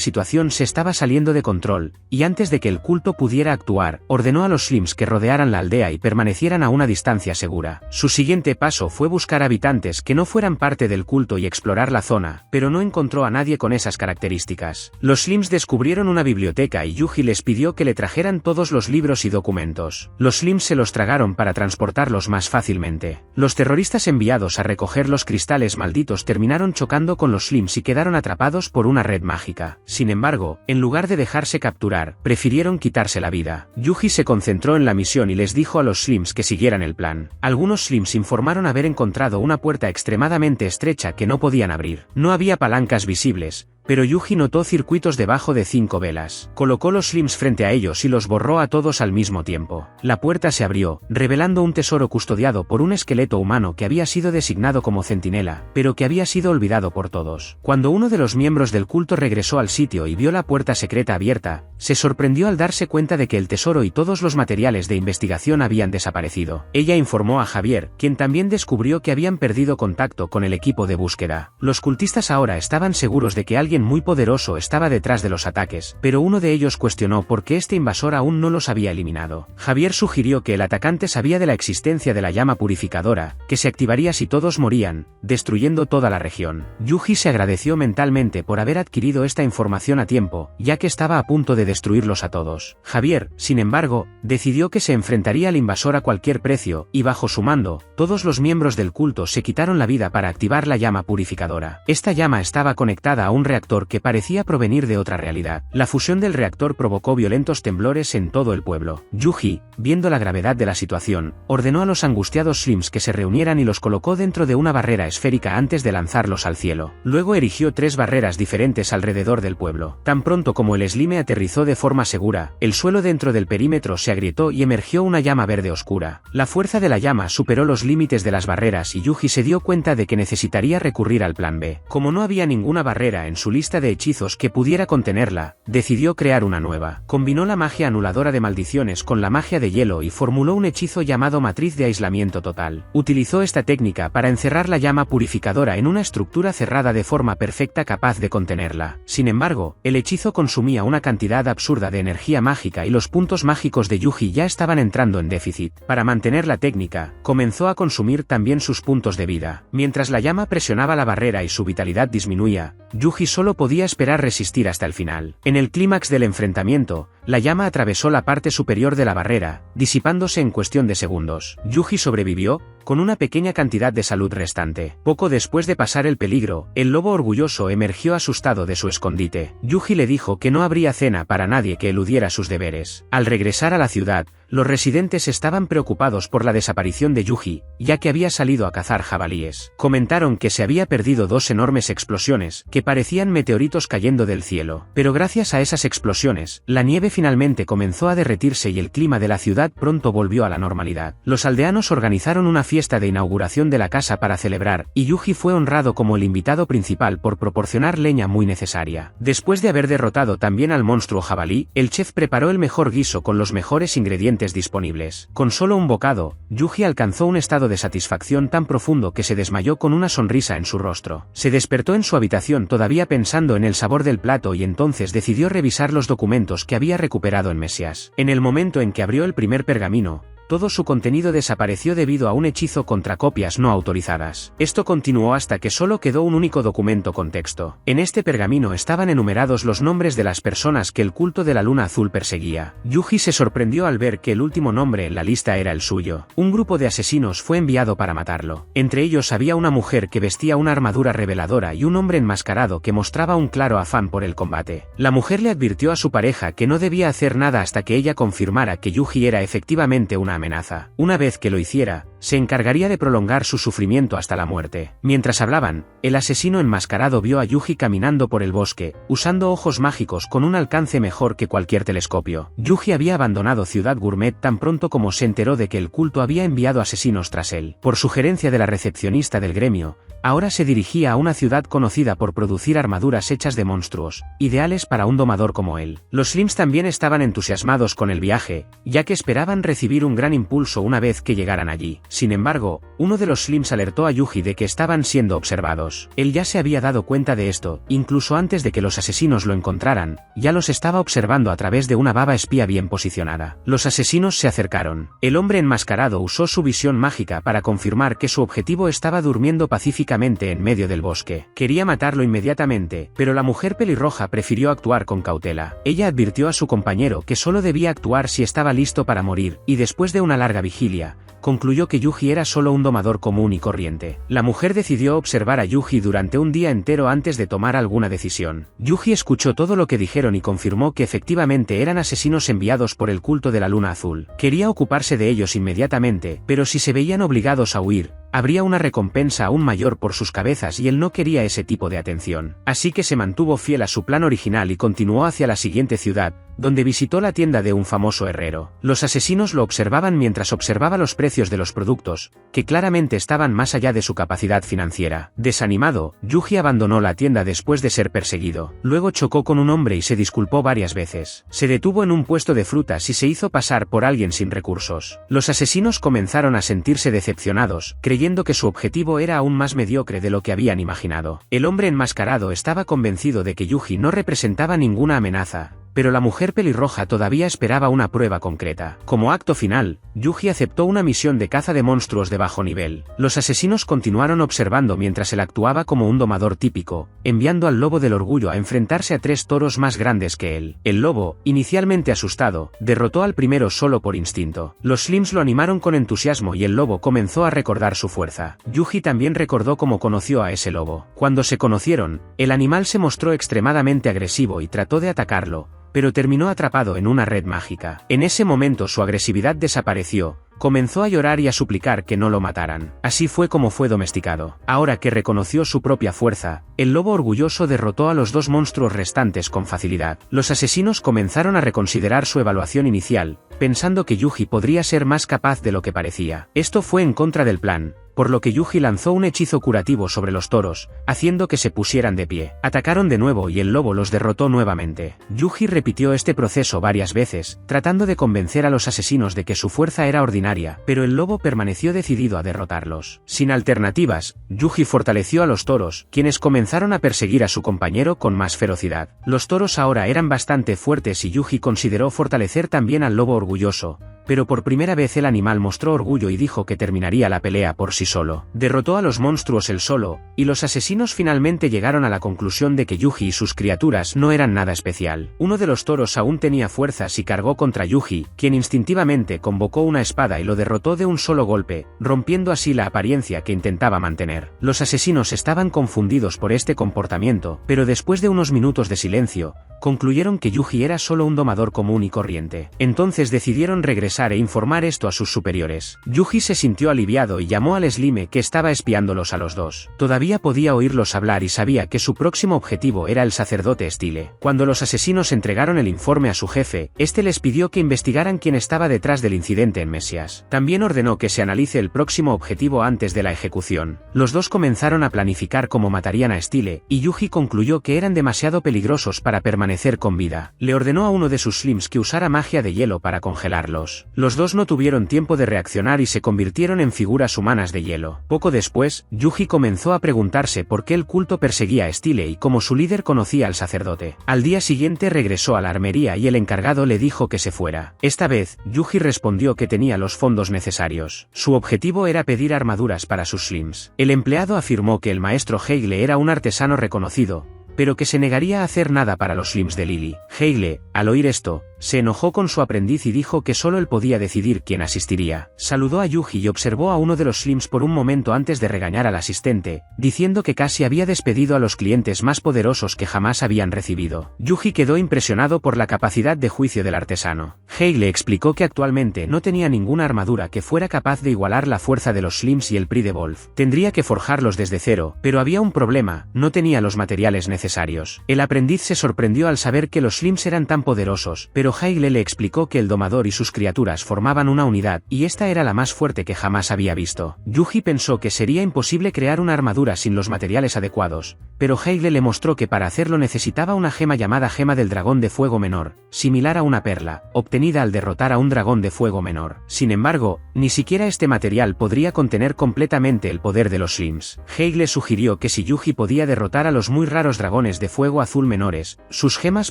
situación se estaba saliendo de control, y antes de que el culto pudiera actuar, ordenó a los Slims que rodearan la aldea y permanecieran a una distancia segura. Su siguiente paso fue buscar habitantes que no fueran parte del culto y explorar la zona, pero no encontró a nadie con esas características. Los Slims descubrieron una biblioteca y Yuji les pidió que le trajeran todos los libros y documentos. Los Slims se los tragaron para transportarlos más fácilmente. Los terroristas enviados a recoger los cristales malditos terminaron chocando con los Slims y quedaron atrapados por una red mágica. Sin embargo, en lugar de dejarse capturar, prefirieron quitarse la vida. Yuji se concentró en la misión y les dijo a los Slims que siguieran el plan. Algunos Slims informaron haber encontrado una puerta extremadamente estrecha que no podían abrir. No había palancas visibles, pero Yuji notó circuitos debajo de 5 velas. Colocó los Slims frente a ellos y los borró a todos al mismo tiempo. La puerta se abrió, revelando un tesoro custodiado por un esqueleto humano que había sido designado como centinela, pero que había sido olvidado por todos. Cuando uno de los miembros del culto regresó al sitio y vio la puerta secreta abierta, se sorprendió al darse cuenta de que el tesoro y todos los materiales de investigación habían desaparecido. Ella informó a Javier, quien también descubrió que habían perdido contacto con el equipo de búsqueda. Los cultistas ahora estaban seguros de que alguien muy poderoso estaba detrás de los ataques, pero uno de ellos cuestionó por qué este invasor aún no los había eliminado. Javier sugirió que el atacante sabía de la existencia de la llama purificadora, que se activaría si todos morían, destruyendo toda la región. Yuji se agradeció mentalmente por haber adquirido esta información a tiempo, ya que estaba a punto de destruirlos a todos. Javier, sin embargo, decidió que se enfrentaría al invasor a cualquier precio, y bajo su mando, todos los miembros del culto se quitaron la vida para activar la llama purificadora. Esta llama estaba conectada a un reactor que parecía provenir de otra realidad. La fusión del reactor provocó violentos temblores en todo el pueblo. Yuji, viendo la gravedad de la situación, ordenó a los angustiados Slims que se reunieran y los colocó dentro de una barrera esférica antes de lanzarlos al cielo. Luego erigió 3 barreras diferentes alrededor del pueblo. Tan pronto como el Slime aterrizó de forma segura, el suelo dentro del perímetro se agrietó y emergió una llama verde oscura. La fuerza de la llama superó los límites de las barreras y Yuji se dio cuenta de que necesitaría recurrir al plan B. Como no había ninguna barrera en su lista de hechizos que pudiera contenerla, decidió crear una nueva. Combinó la magia anuladora de maldiciones con la magia de hielo y formuló un hechizo llamado Matriz de Aislamiento Total. Utilizó esta técnica para encerrar la llama purificadora en una estructura cerrada de forma perfecta capaz de contenerla. Sin embargo, el hechizo consumía una cantidad absurda de energía mágica y los puntos mágicos de Yuji ya estaban entrando en déficit. Para mantener la técnica, comenzó a consumir también sus puntos de vida. Mientras la llama presionaba la barrera y su vitalidad disminuía, Yuji solo podía esperar resistir hasta el final. En el clímax del enfrentamiento, la llama atravesó la parte superior de la barrera, disipándose en cuestión de segundos. Yuji sobrevivió, con una pequeña cantidad de salud restante. Poco después de pasar el peligro, el lobo orgulloso emergió asustado de su escondite. Yuji le dijo que no habría cena para nadie que eludiera sus deberes. Al regresar a la ciudad, Los residentes estaban preocupados por la desaparición de Yuji, ya que había salido a cazar jabalíes. Comentaron que se había perdido dos enormes explosiones, que parecían meteoritos cayendo del cielo. Pero gracias a esas explosiones, la nieve finalmente comenzó a derretirse y el clima de la ciudad pronto volvió a la normalidad. Los aldeanos organizaron una fiesta de inauguración de la casa para celebrar, y Yuji fue honrado como el invitado principal por proporcionar leña muy necesaria. Después de haber derrotado también al monstruo jabalí, el chef preparó el mejor guiso con los mejores ingredientes disponibles. Con solo un bocado, Yuji alcanzó un estado de satisfacción tan profundo que se desmayó con una sonrisa en su rostro. Se despertó en su habitación todavía pensando en el sabor del plato y entonces decidió revisar los documentos que había recuperado en Mesias. En el momento en que abrió el primer pergamino, todo su contenido desapareció debido a un hechizo contra copias no autorizadas. Esto continuó hasta que solo quedó un único documento con texto. En este pergamino estaban enumerados los nombres de las personas que el culto de la luna azul perseguía. Yuji se sorprendió al ver que el último nombre en la lista era el suyo. Un grupo de asesinos fue enviado para matarlo. Entre ellos había una mujer que vestía una armadura reveladora y un hombre enmascarado que mostraba un claro afán por el combate. La mujer le advirtió a su pareja que no debía hacer nada hasta que ella confirmara que Yuji era efectivamente una amenaza. Una vez que lo hiciera, se encargaría de prolongar su sufrimiento hasta la muerte. Mientras hablaban, el asesino enmascarado vio a Yuji caminando por el bosque, usando ojos mágicos con un alcance mejor que cualquier telescopio. Yuji había abandonado Ciudad Gourmet tan pronto como se enteró de que el culto había enviado asesinos tras él. Por sugerencia de la recepcionista del gremio, ahora se dirigía a una ciudad conocida por producir armaduras hechas de monstruos, ideales para un domador como él. Los Slims también estaban entusiasmados con el viaje, ya que esperaban recibir un gran impulso una vez que llegaran allí. Sin embargo, uno de los Slims alertó a Yuji de que estaban siendo observados. Él ya se había dado cuenta de esto, incluso antes de que los asesinos lo encontraran, ya los estaba observando a través de una baba espía bien posicionada. Los asesinos se acercaron. El hombre enmascarado usó su visión mágica para confirmar que su objetivo estaba durmiendo pacíficamente en medio del bosque. Quería matarlo inmediatamente, pero la mujer pelirroja prefirió actuar con cautela. Ella advirtió a su compañero que solo debía actuar si estaba listo para morir, y después de una larga vigilia, concluyó que Yuji era solo un domador común y corriente. La mujer decidió observar a Yuji durante un día entero antes de tomar alguna decisión. Yuji escuchó todo lo que dijeron y confirmó que efectivamente eran asesinos enviados por el culto de la luna azul. Quería ocuparse de ellos inmediatamente, pero si se veían obligados a huir, habría una recompensa aún mayor por sus cabezas y él no quería ese tipo de atención. Así que se mantuvo fiel a su plan original y continuó hacia la siguiente ciudad, donde visitó la tienda de un famoso herrero. Los asesinos lo observaban mientras observaba los precios de los productos, que claramente estaban más allá de su capacidad financiera. Desanimado, Yuji abandonó la tienda después de ser perseguido. Luego chocó con un hombre y se disculpó varias veces. Se detuvo en un puesto de frutas y se hizo pasar por alguien sin recursos. Los asesinos comenzaron a sentirse decepcionados, creyendo que su objetivo era aún más mediocre de lo que habían imaginado. El hombre enmascarado estaba convencido de que Yuji no representaba ninguna amenaza, pero la mujer pelirroja todavía esperaba una prueba concreta. Como acto final, Yuji aceptó una misión de caza de monstruos de bajo nivel. Los asesinos continuaron observando mientras él actuaba como un domador típico, enviando al lobo del orgullo a enfrentarse a 3 toros más grandes que él. El lobo, inicialmente asustado, derrotó al primero solo por instinto. Los Slims lo animaron con entusiasmo y el lobo comenzó a recordar su fuerza. Yuji también recordó cómo conoció a ese lobo. Cuando se conocieron, el animal se mostró extremadamente agresivo y trató de atacarlo, pero terminó atrapado en una red mágica. En ese momento su agresividad desapareció, comenzó a llorar y a suplicar que no lo mataran. Así fue como fue domesticado. Ahora que reconoció su propia fuerza, el lobo orgulloso derrotó a los 2 monstruos restantes con facilidad. Los asesinos comenzaron a reconsiderar su evaluación inicial, pensando que Yuji podría ser más capaz de lo que parecía. Esto fue en contra del plan, por lo que Yuji lanzó un hechizo curativo sobre los toros, haciendo que se pusieran de pie. Atacaron de nuevo y el lobo los derrotó nuevamente. Yuji repitió este proceso varias veces, tratando de convencer a los asesinos de que su fuerza era ordinaria, pero el lobo permaneció decidido a derrotarlos. Sin alternativas, Yuji fortaleció a los toros, quienes comenzaron a perseguir a su compañero con más ferocidad. Los toros ahora eran bastante fuertes y Yuji consideró fortalecer también al lobo orgulloso, pero por primera vez el animal mostró orgullo y dijo que terminaría la pelea por sí solo. Derrotó a los monstruos él solo, y los asesinos finalmente llegaron a la conclusión de que Yuji y sus criaturas no eran nada especial. Uno de los toros aún tenía fuerzas y cargó contra Yuji, quien instintivamente convocó una espada y lo derrotó de un solo golpe, rompiendo así la apariencia que intentaba mantener. Los asesinos estaban confundidos por este comportamiento, pero después de unos minutos de silencio, concluyeron que Yuji era solo un domador común y corriente. Entonces decidieron regresar regresar e informar esto a sus superiores. Yuji se sintió aliviado y llamó al Slime que estaba espiándolos a los dos. Todavía podía oírlos hablar y sabía que su próximo objetivo era el sacerdote Stile. Cuando los asesinos entregaron el informe a su jefe, este les pidió que investigaran quién estaba detrás del incidente en Mesias. También ordenó que se analice el próximo objetivo antes de la ejecución. Los dos comenzaron a planificar cómo matarían a Stile, y Yuji concluyó que eran demasiado peligrosos para permanecer con vida. Le ordenó a uno de sus slims que usara magia de hielo para congelarlos. Los dos no tuvieron tiempo de reaccionar y se convirtieron en figuras humanas de hielo. Poco después, Yuji comenzó a preguntarse por qué el culto perseguía a Stile y cómo su líder conocía al sacerdote. Al día siguiente regresó a la armería y el encargado le dijo que se fuera. Esta vez, Yuji respondió que tenía los fondos necesarios. Su objetivo era pedir armaduras para sus slims. El empleado afirmó que el maestro Heigle era un artesano reconocido, pero que se negaría a hacer nada para los slims de Lily. Heigle, al oír esto, se enojó con su aprendiz y dijo que solo él podía decidir quién asistiría. Saludó a Yuji y observó a uno de los slims por un momento antes de regañar al asistente, diciendo que casi había despedido a los clientes más poderosos que jamás habían recibido. Yuji quedó impresionado por la capacidad de juicio del artesano. Heigle explicó que actualmente no tenía ninguna armadura que fuera capaz de igualar la fuerza de los slims y el Pride Wolf. Tendría que forjarlos desde cero, pero había un problema, no tenía los materiales necesarios. El aprendiz se sorprendió al saber que los slims eran tan poderosos, pero Heigle le explicó que el domador y sus criaturas formaban una unidad, y esta era la más fuerte que jamás había visto. Yuji pensó que sería imposible crear una armadura sin los materiales adecuados, pero Heigle le mostró que para hacerlo necesitaba una gema llamada Gema del Dragón de Fuego Menor, similar a una perla, obtenida al derrotar a un dragón de fuego menor. Sin embargo, ni siquiera este material podría contener completamente el poder de los slims. Heigle sugirió que si Yuji podía derrotar a los muy raros dragones de fuego azul menores, sus gemas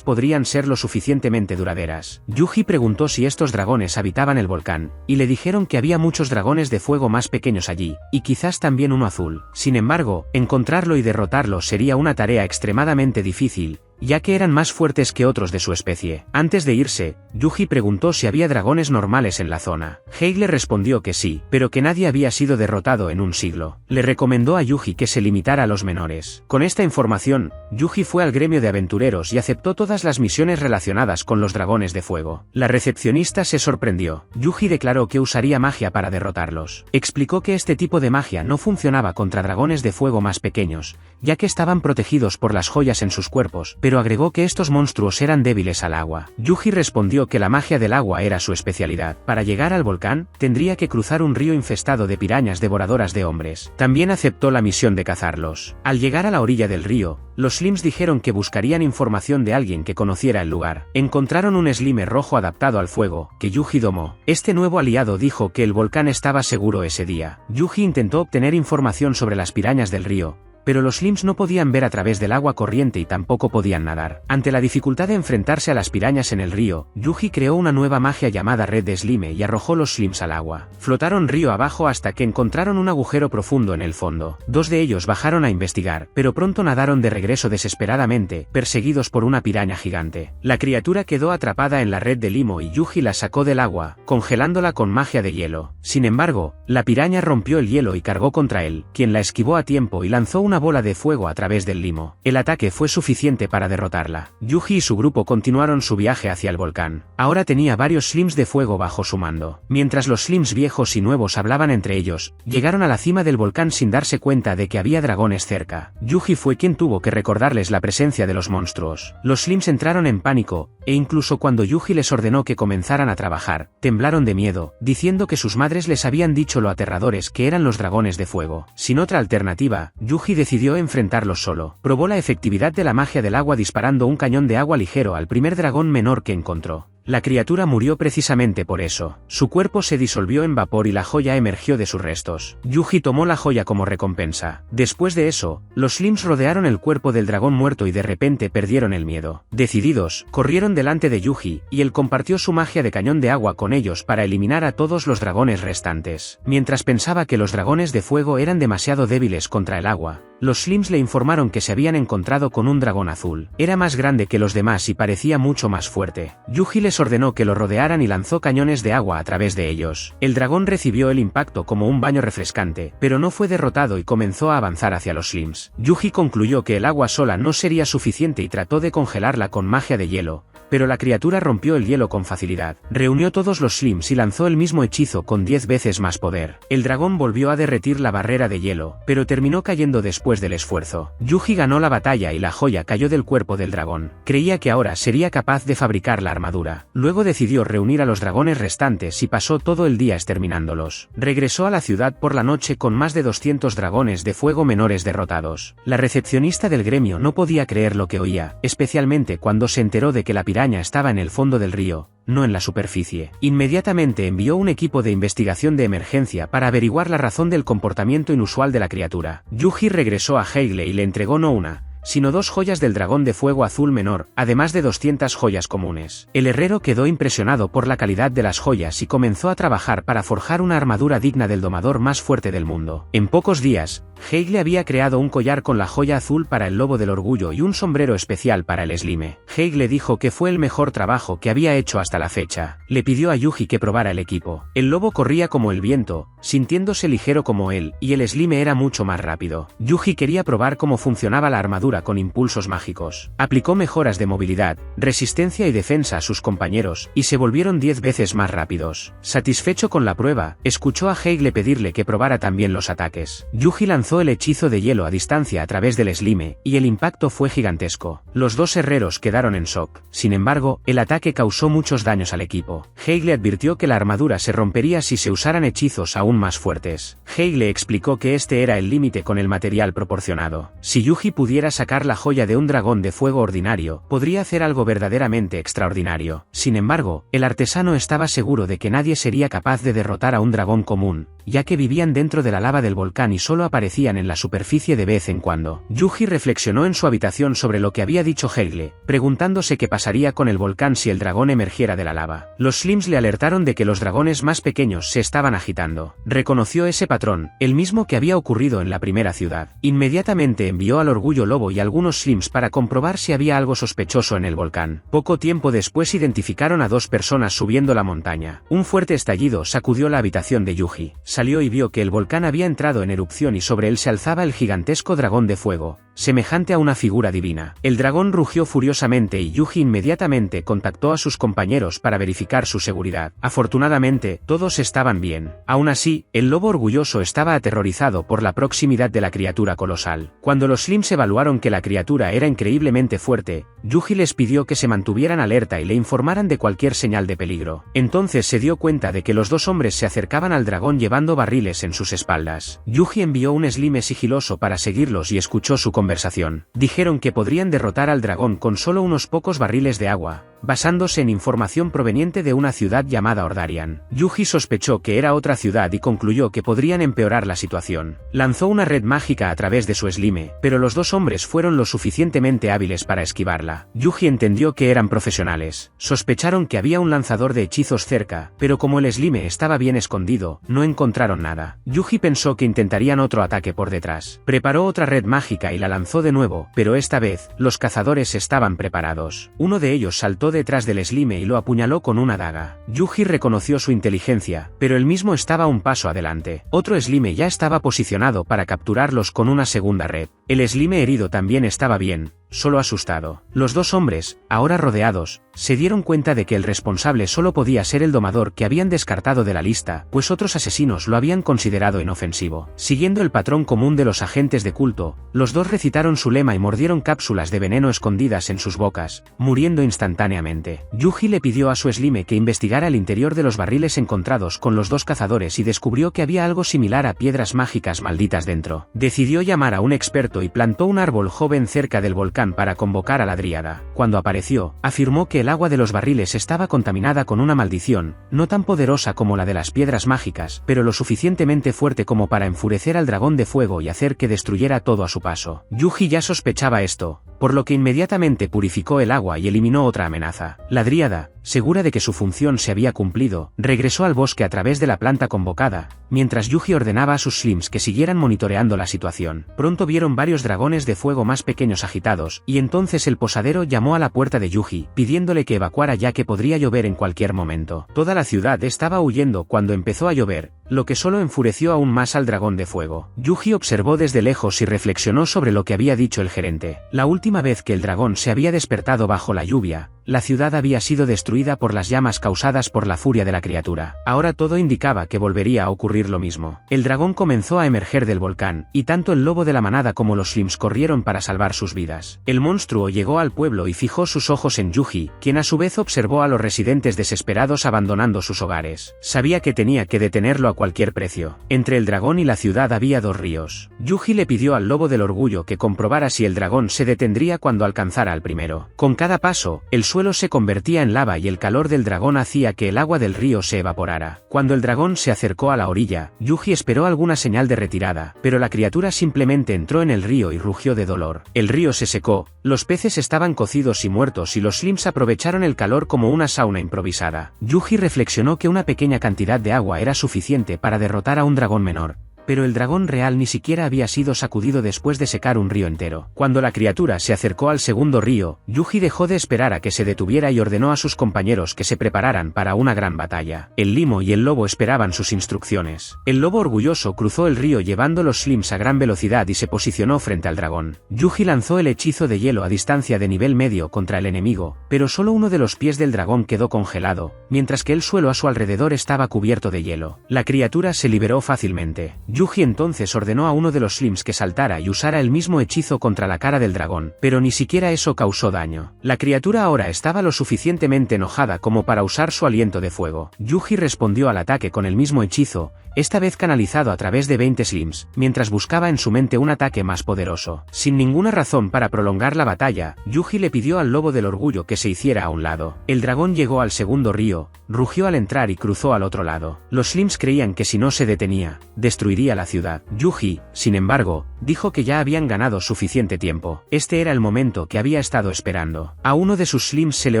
podrían ser lo suficientemente duraderas. Yuji preguntó si estos dragones habitaban el volcán, y le dijeron que había muchos dragones de fuego más pequeños allí, y quizás también uno azul. Sin embargo, encontrarlo y derrotarlo sería una tarea extremadamente difícil, ya que eran más fuertes que otros de su especie. Antes de irse, Yuji preguntó si había dragones normales en la zona. Heigle respondió que sí, pero que nadie había sido derrotado en un siglo. Le recomendó a Yuji que se limitara a los menores. Con esta información, Yuji fue al gremio de aventureros y aceptó todas las misiones relacionadas con los dragones de fuego. La recepcionista se sorprendió. Yuji declaró que usaría magia para derrotarlos. Explicó que este tipo de magia no funcionaba contra dragones de fuego más pequeños, ya que estaban protegidos por las joyas en sus cuerpos, pero agregó que estos monstruos eran débiles al agua. Yuji respondió que la magia del agua era su especialidad. Para llegar al volcán, tendría que cruzar un río infestado de pirañas devoradoras de hombres. También aceptó la misión de cazarlos. Al llegar a la orilla del río, los slims dijeron que buscarían información de alguien que conociera el lugar. Encontraron un slime rojo adaptado al fuego, que Yuji domó. Este nuevo aliado dijo que el volcán estaba seguro ese día. Yuji intentó obtener información sobre las pirañas del río, pero los slims no podían ver a través del agua corriente y tampoco podían nadar. Ante la dificultad de enfrentarse a las pirañas en el río, Yuji creó una nueva magia llamada Red de Slime y arrojó los slims al agua. Flotaron río abajo hasta que encontraron un agujero profundo en el fondo. Dos de ellos bajaron a investigar, pero pronto nadaron de regreso desesperadamente, perseguidos por una piraña gigante. La criatura quedó atrapada en la red de limo y Yuji la sacó del agua, congelándola con magia de hielo. Sin embargo, la piraña rompió el hielo y cargó contra él, quien la esquivó a tiempo y lanzó una bola de fuego a través del limo. El ataque fue suficiente para derrotarla. Yuji y su grupo continuaron su viaje hacia el volcán. Ahora tenía varios slims de fuego bajo su mando. Mientras los slims viejos y nuevos hablaban entre ellos, llegaron a la cima del volcán sin darse cuenta de que había dragones cerca. Yuji fue quien tuvo que recordarles la presencia de los monstruos. Los slims entraron en pánico, e incluso cuando Yuji les ordenó que comenzaran a trabajar, temblaron de miedo, diciendo que sus madres les habían dicho lo aterradores que eran los dragones de fuego. Sin otra alternativa, Yuji decidió enfrentarlos solo. Probó la efectividad de la magia del agua disparando un cañón de agua ligero al primer dragón menor que encontró. La criatura murió precisamente por eso. Su cuerpo se disolvió en vapor y la joya emergió de sus restos. Yuji tomó la joya como recompensa. Después de eso, los slims rodearon el cuerpo del dragón muerto y de repente perdieron el miedo. Decididos, corrieron delante de Yuji, y él compartió su magia de cañón de agua con ellos para eliminar a todos los dragones restantes. Mientras pensaba que los dragones de fuego eran demasiado débiles contra el agua, los slims le informaron que se habían encontrado con un dragón azul. Era más grande que los demás y parecía mucho más fuerte. Yuji les ordenó que lo rodearan y lanzó cañones de agua a través de ellos. El dragón recibió el impacto como un baño refrescante, pero no fue derrotado y comenzó a avanzar hacia los slims. Yuji concluyó que el agua sola no sería suficiente y trató de congelarla con magia de hielo, pero la criatura rompió el hielo con facilidad. Reunió todos los slims y lanzó el mismo hechizo con 10 veces más poder. El dragón volvió a derretir la barrera de hielo, pero terminó cayendo después del esfuerzo. Yuji ganó la batalla y la joya cayó del cuerpo del dragón. Creía que ahora sería capaz de fabricar la armadura. Luego decidió reunir a los dragones restantes y pasó todo el día exterminándolos. Regresó a la ciudad por la noche con más de 200 dragones de fuego menores derrotados. La recepcionista del gremio no podía creer lo que oía, especialmente cuando se enteró de que la piraña estaba en el fondo del río, no en la superficie. Inmediatamente envió un equipo de investigación de emergencia para averiguar la razón del comportamiento inusual de la criatura. Yuji regresó a Heigle y le entregó no una, sino 2 joyas del dragón de fuego azul menor, además de 200 joyas comunes. El herrero quedó impresionado por la calidad de las joyas y comenzó a trabajar para forjar una armadura digna del domador más fuerte del mundo. En pocos días, Heigle había creado un collar con la joya azul para el lobo del orgullo y un sombrero especial para el slime. Heigle dijo que fue el mejor trabajo que había hecho hasta la fecha. Le pidió a Yuji que probara el equipo. El lobo corría como el viento, sintiéndose ligero como él, y el slime era mucho más rápido. Yuji quería probar cómo funcionaba la armadura con impulsos mágicos. Aplicó mejoras de movilidad, resistencia y defensa a sus compañeros, y se volvieron 10 veces más rápidos. Satisfecho con la prueba, escuchó a Heigle pedirle que probara también los ataques. Yuji lanzó el hechizo de hielo a distancia a través del slime, y el impacto fue gigantesco. Los 2 herreros quedaron en shock. Sin embargo, el ataque causó muchos daños al equipo. Heigle advirtió que la armadura se rompería si se usaran hechizos aún más fuertes. Heigle explicó que este era el límite con el material proporcionado. Si Yuji pudiera sacar la joya de un dragón de fuego ordinario, podría hacer algo verdaderamente extraordinario. Sin embargo, el artesano estaba seguro de que nadie sería capaz de derrotar a un dragón común, ya que vivían dentro de la lava del volcán y solo aparecían en la superficie de vez en cuando. Yuji reflexionó en su habitación sobre lo que había dicho Heigle, preguntándose qué pasaría con el volcán si el dragón emergiera de la lava. Los slims le alertaron de que los dragones más pequeños se estaban agitando. Reconoció ese patrón, el mismo que había ocurrido en la primera ciudad. Inmediatamente envió al orgullo lobo y algunos slims para comprobar si había algo sospechoso en el volcán. Poco tiempo después identificaron a 2 personas subiendo la montaña. Un fuerte estallido sacudió la habitación de Yuji. Salió y vio que el volcán había entrado en erupción y sobre él se alzaba el gigantesco dragón de fuego, semejante a una figura divina. El dragón rugió furiosamente y Yuji inmediatamente contactó a sus compañeros para verificar su seguridad. Afortunadamente, todos estaban bien. Aún así, el lobo orgulloso estaba aterrorizado por la proximidad de la criatura colosal. Cuando los slims evaluaron que la criatura era increíblemente fuerte, Yuji les pidió que se mantuvieran alerta y le informaran de cualquier señal de peligro. Entonces se dio cuenta de que los 2 hombres se acercaban al dragón llevando barriles en sus espaldas. Yuji envió un slime sigiloso para seguirlos y escuchó su conversación. Dijeron que podrían derrotar al dragón con solo unos pocos barriles de agua, basándose en información proveniente de una ciudad llamada Ordarian. Yuji sospechó que era otra ciudad y concluyó que podrían empeorar la situación. Lanzó una red mágica a través de su slime, pero los 2 hombres fueron lo suficientemente hábiles para esquivarla. Yuji entendió que eran profesionales. Sospecharon que había un lanzador de hechizos cerca, pero como el slime estaba bien escondido, no encontraron nada. Yuji pensó que intentarían otro ataque por detrás. Preparó otra red mágica y la lanzó de nuevo, pero esta vez, los cazadores estaban preparados. Uno de ellos saltó detrás del slime y lo apuñaló con una daga. Yuji reconoció su inteligencia, pero él mismo estaba un paso adelante. Otro slime ya estaba posicionado para capturarlos con una segunda red. El slime herido también estaba bien, solo asustado. Los 2 hombres, ahora rodeados, se dieron cuenta de que el responsable solo podía ser el domador que habían descartado de la lista, pues otros asesinos lo habían considerado inofensivo. Siguiendo el patrón común de los agentes de culto, los 2 recitaron su lema y mordieron cápsulas de veneno escondidas en sus bocas, muriendo instantáneamente. Yuji le pidió a su slime que investigara el interior de los barriles encontrados con los 2 cazadores y descubrió que había algo similar a piedras mágicas malditas dentro. Decidió llamar a un experto y plantó un árbol joven cerca del volcán para convocar a la dríada. Cuando apareció, afirmó que el agua de los barriles estaba contaminada con una maldición, no tan poderosa como la de las piedras mágicas, pero lo suficientemente fuerte como para enfurecer al dragón de fuego y hacer que destruyera todo a su paso. Yuji ya sospechaba esto, por lo que inmediatamente purificó el agua y eliminó otra amenaza. La dríada, segura de que su función se había cumplido, regresó al bosque a través de la planta convocada, mientras Yuji ordenaba a sus slims que siguieran monitoreando la situación. Pronto vieron varios dragones de fuego más pequeños agitados, y entonces el posadero llamó a la puerta de Yuji, pidiéndole que evacuara ya que podría llover en cualquier momento. Toda la ciudad estaba huyendo cuando empezó a llover, lo que solo enfureció aún más al dragón de fuego. Yuji observó desde lejos y reflexionó sobre lo que había dicho el gerente. La última vez que el dragón se había despertado bajo la lluvia, la ciudad había sido destruida por las llamas causadas por la furia de la criatura. Ahora todo indicaba que volvería a ocurrir lo mismo. El dragón comenzó a emerger del volcán, y tanto el lobo de la manada como los Slims corrieron para salvar sus vidas. El monstruo llegó al pueblo y fijó sus ojos en Yuji, quien a su vez observó a los residentes desesperados abandonando sus hogares. Sabía que tenía que detenerlo a cualquier precio. Entre el dragón y la ciudad había 2 ríos. Yuji le pidió al lobo del orgullo que comprobara si el dragón se detendría cuando alcanzara al primero. Con cada paso, el suelo se convertía en lava y el calor del dragón hacía que el agua del río se evaporara. Cuando el dragón se acercó a la orilla, Yuji esperó alguna señal de retirada, pero la criatura simplemente entró en el río y rugió de dolor. El río se secó, los peces estaban cocidos y muertos y los Slims aprovecharon el calor como una sauna improvisada. Yuji reflexionó que una pequeña cantidad de agua era suficiente para derrotar a un dragón menor. Pero el dragón real ni siquiera había sido sacudido después de secar un río entero. Cuando la criatura se acercó al segundo río, Yuji dejó de esperar a que se detuviera y ordenó a sus compañeros que se prepararan para una gran batalla. El limo y el lobo esperaban sus instrucciones. El lobo orgulloso cruzó el río llevando los Slims a gran velocidad y se posicionó frente al dragón. Yuji lanzó el hechizo de hielo a distancia de nivel medio contra el enemigo, pero solo uno de los pies del dragón quedó congelado, mientras que el suelo a su alrededor estaba cubierto de hielo. La criatura se liberó fácilmente. Yuji entonces ordenó a uno de los Slims que saltara y usara el mismo hechizo contra la cara del dragón, pero ni siquiera eso causó daño. La criatura ahora estaba lo suficientemente enojada como para usar su aliento de fuego. Yuji respondió al ataque con el mismo hechizo, esta vez canalizado a través de 20 Slims, mientras buscaba en su mente un ataque más poderoso. Sin ninguna razón para prolongar la batalla, Yuji le pidió al lobo del orgullo que se hiciera a un lado. El dragón llegó al segundo río, rugió al entrar y cruzó al otro lado. Los Slims creían que si no se detenía, destruiría la ciudad. Yuji, sin embargo, dijo que ya habían ganado suficiente tiempo. Este era el momento que había estado esperando. A uno de sus Slims se le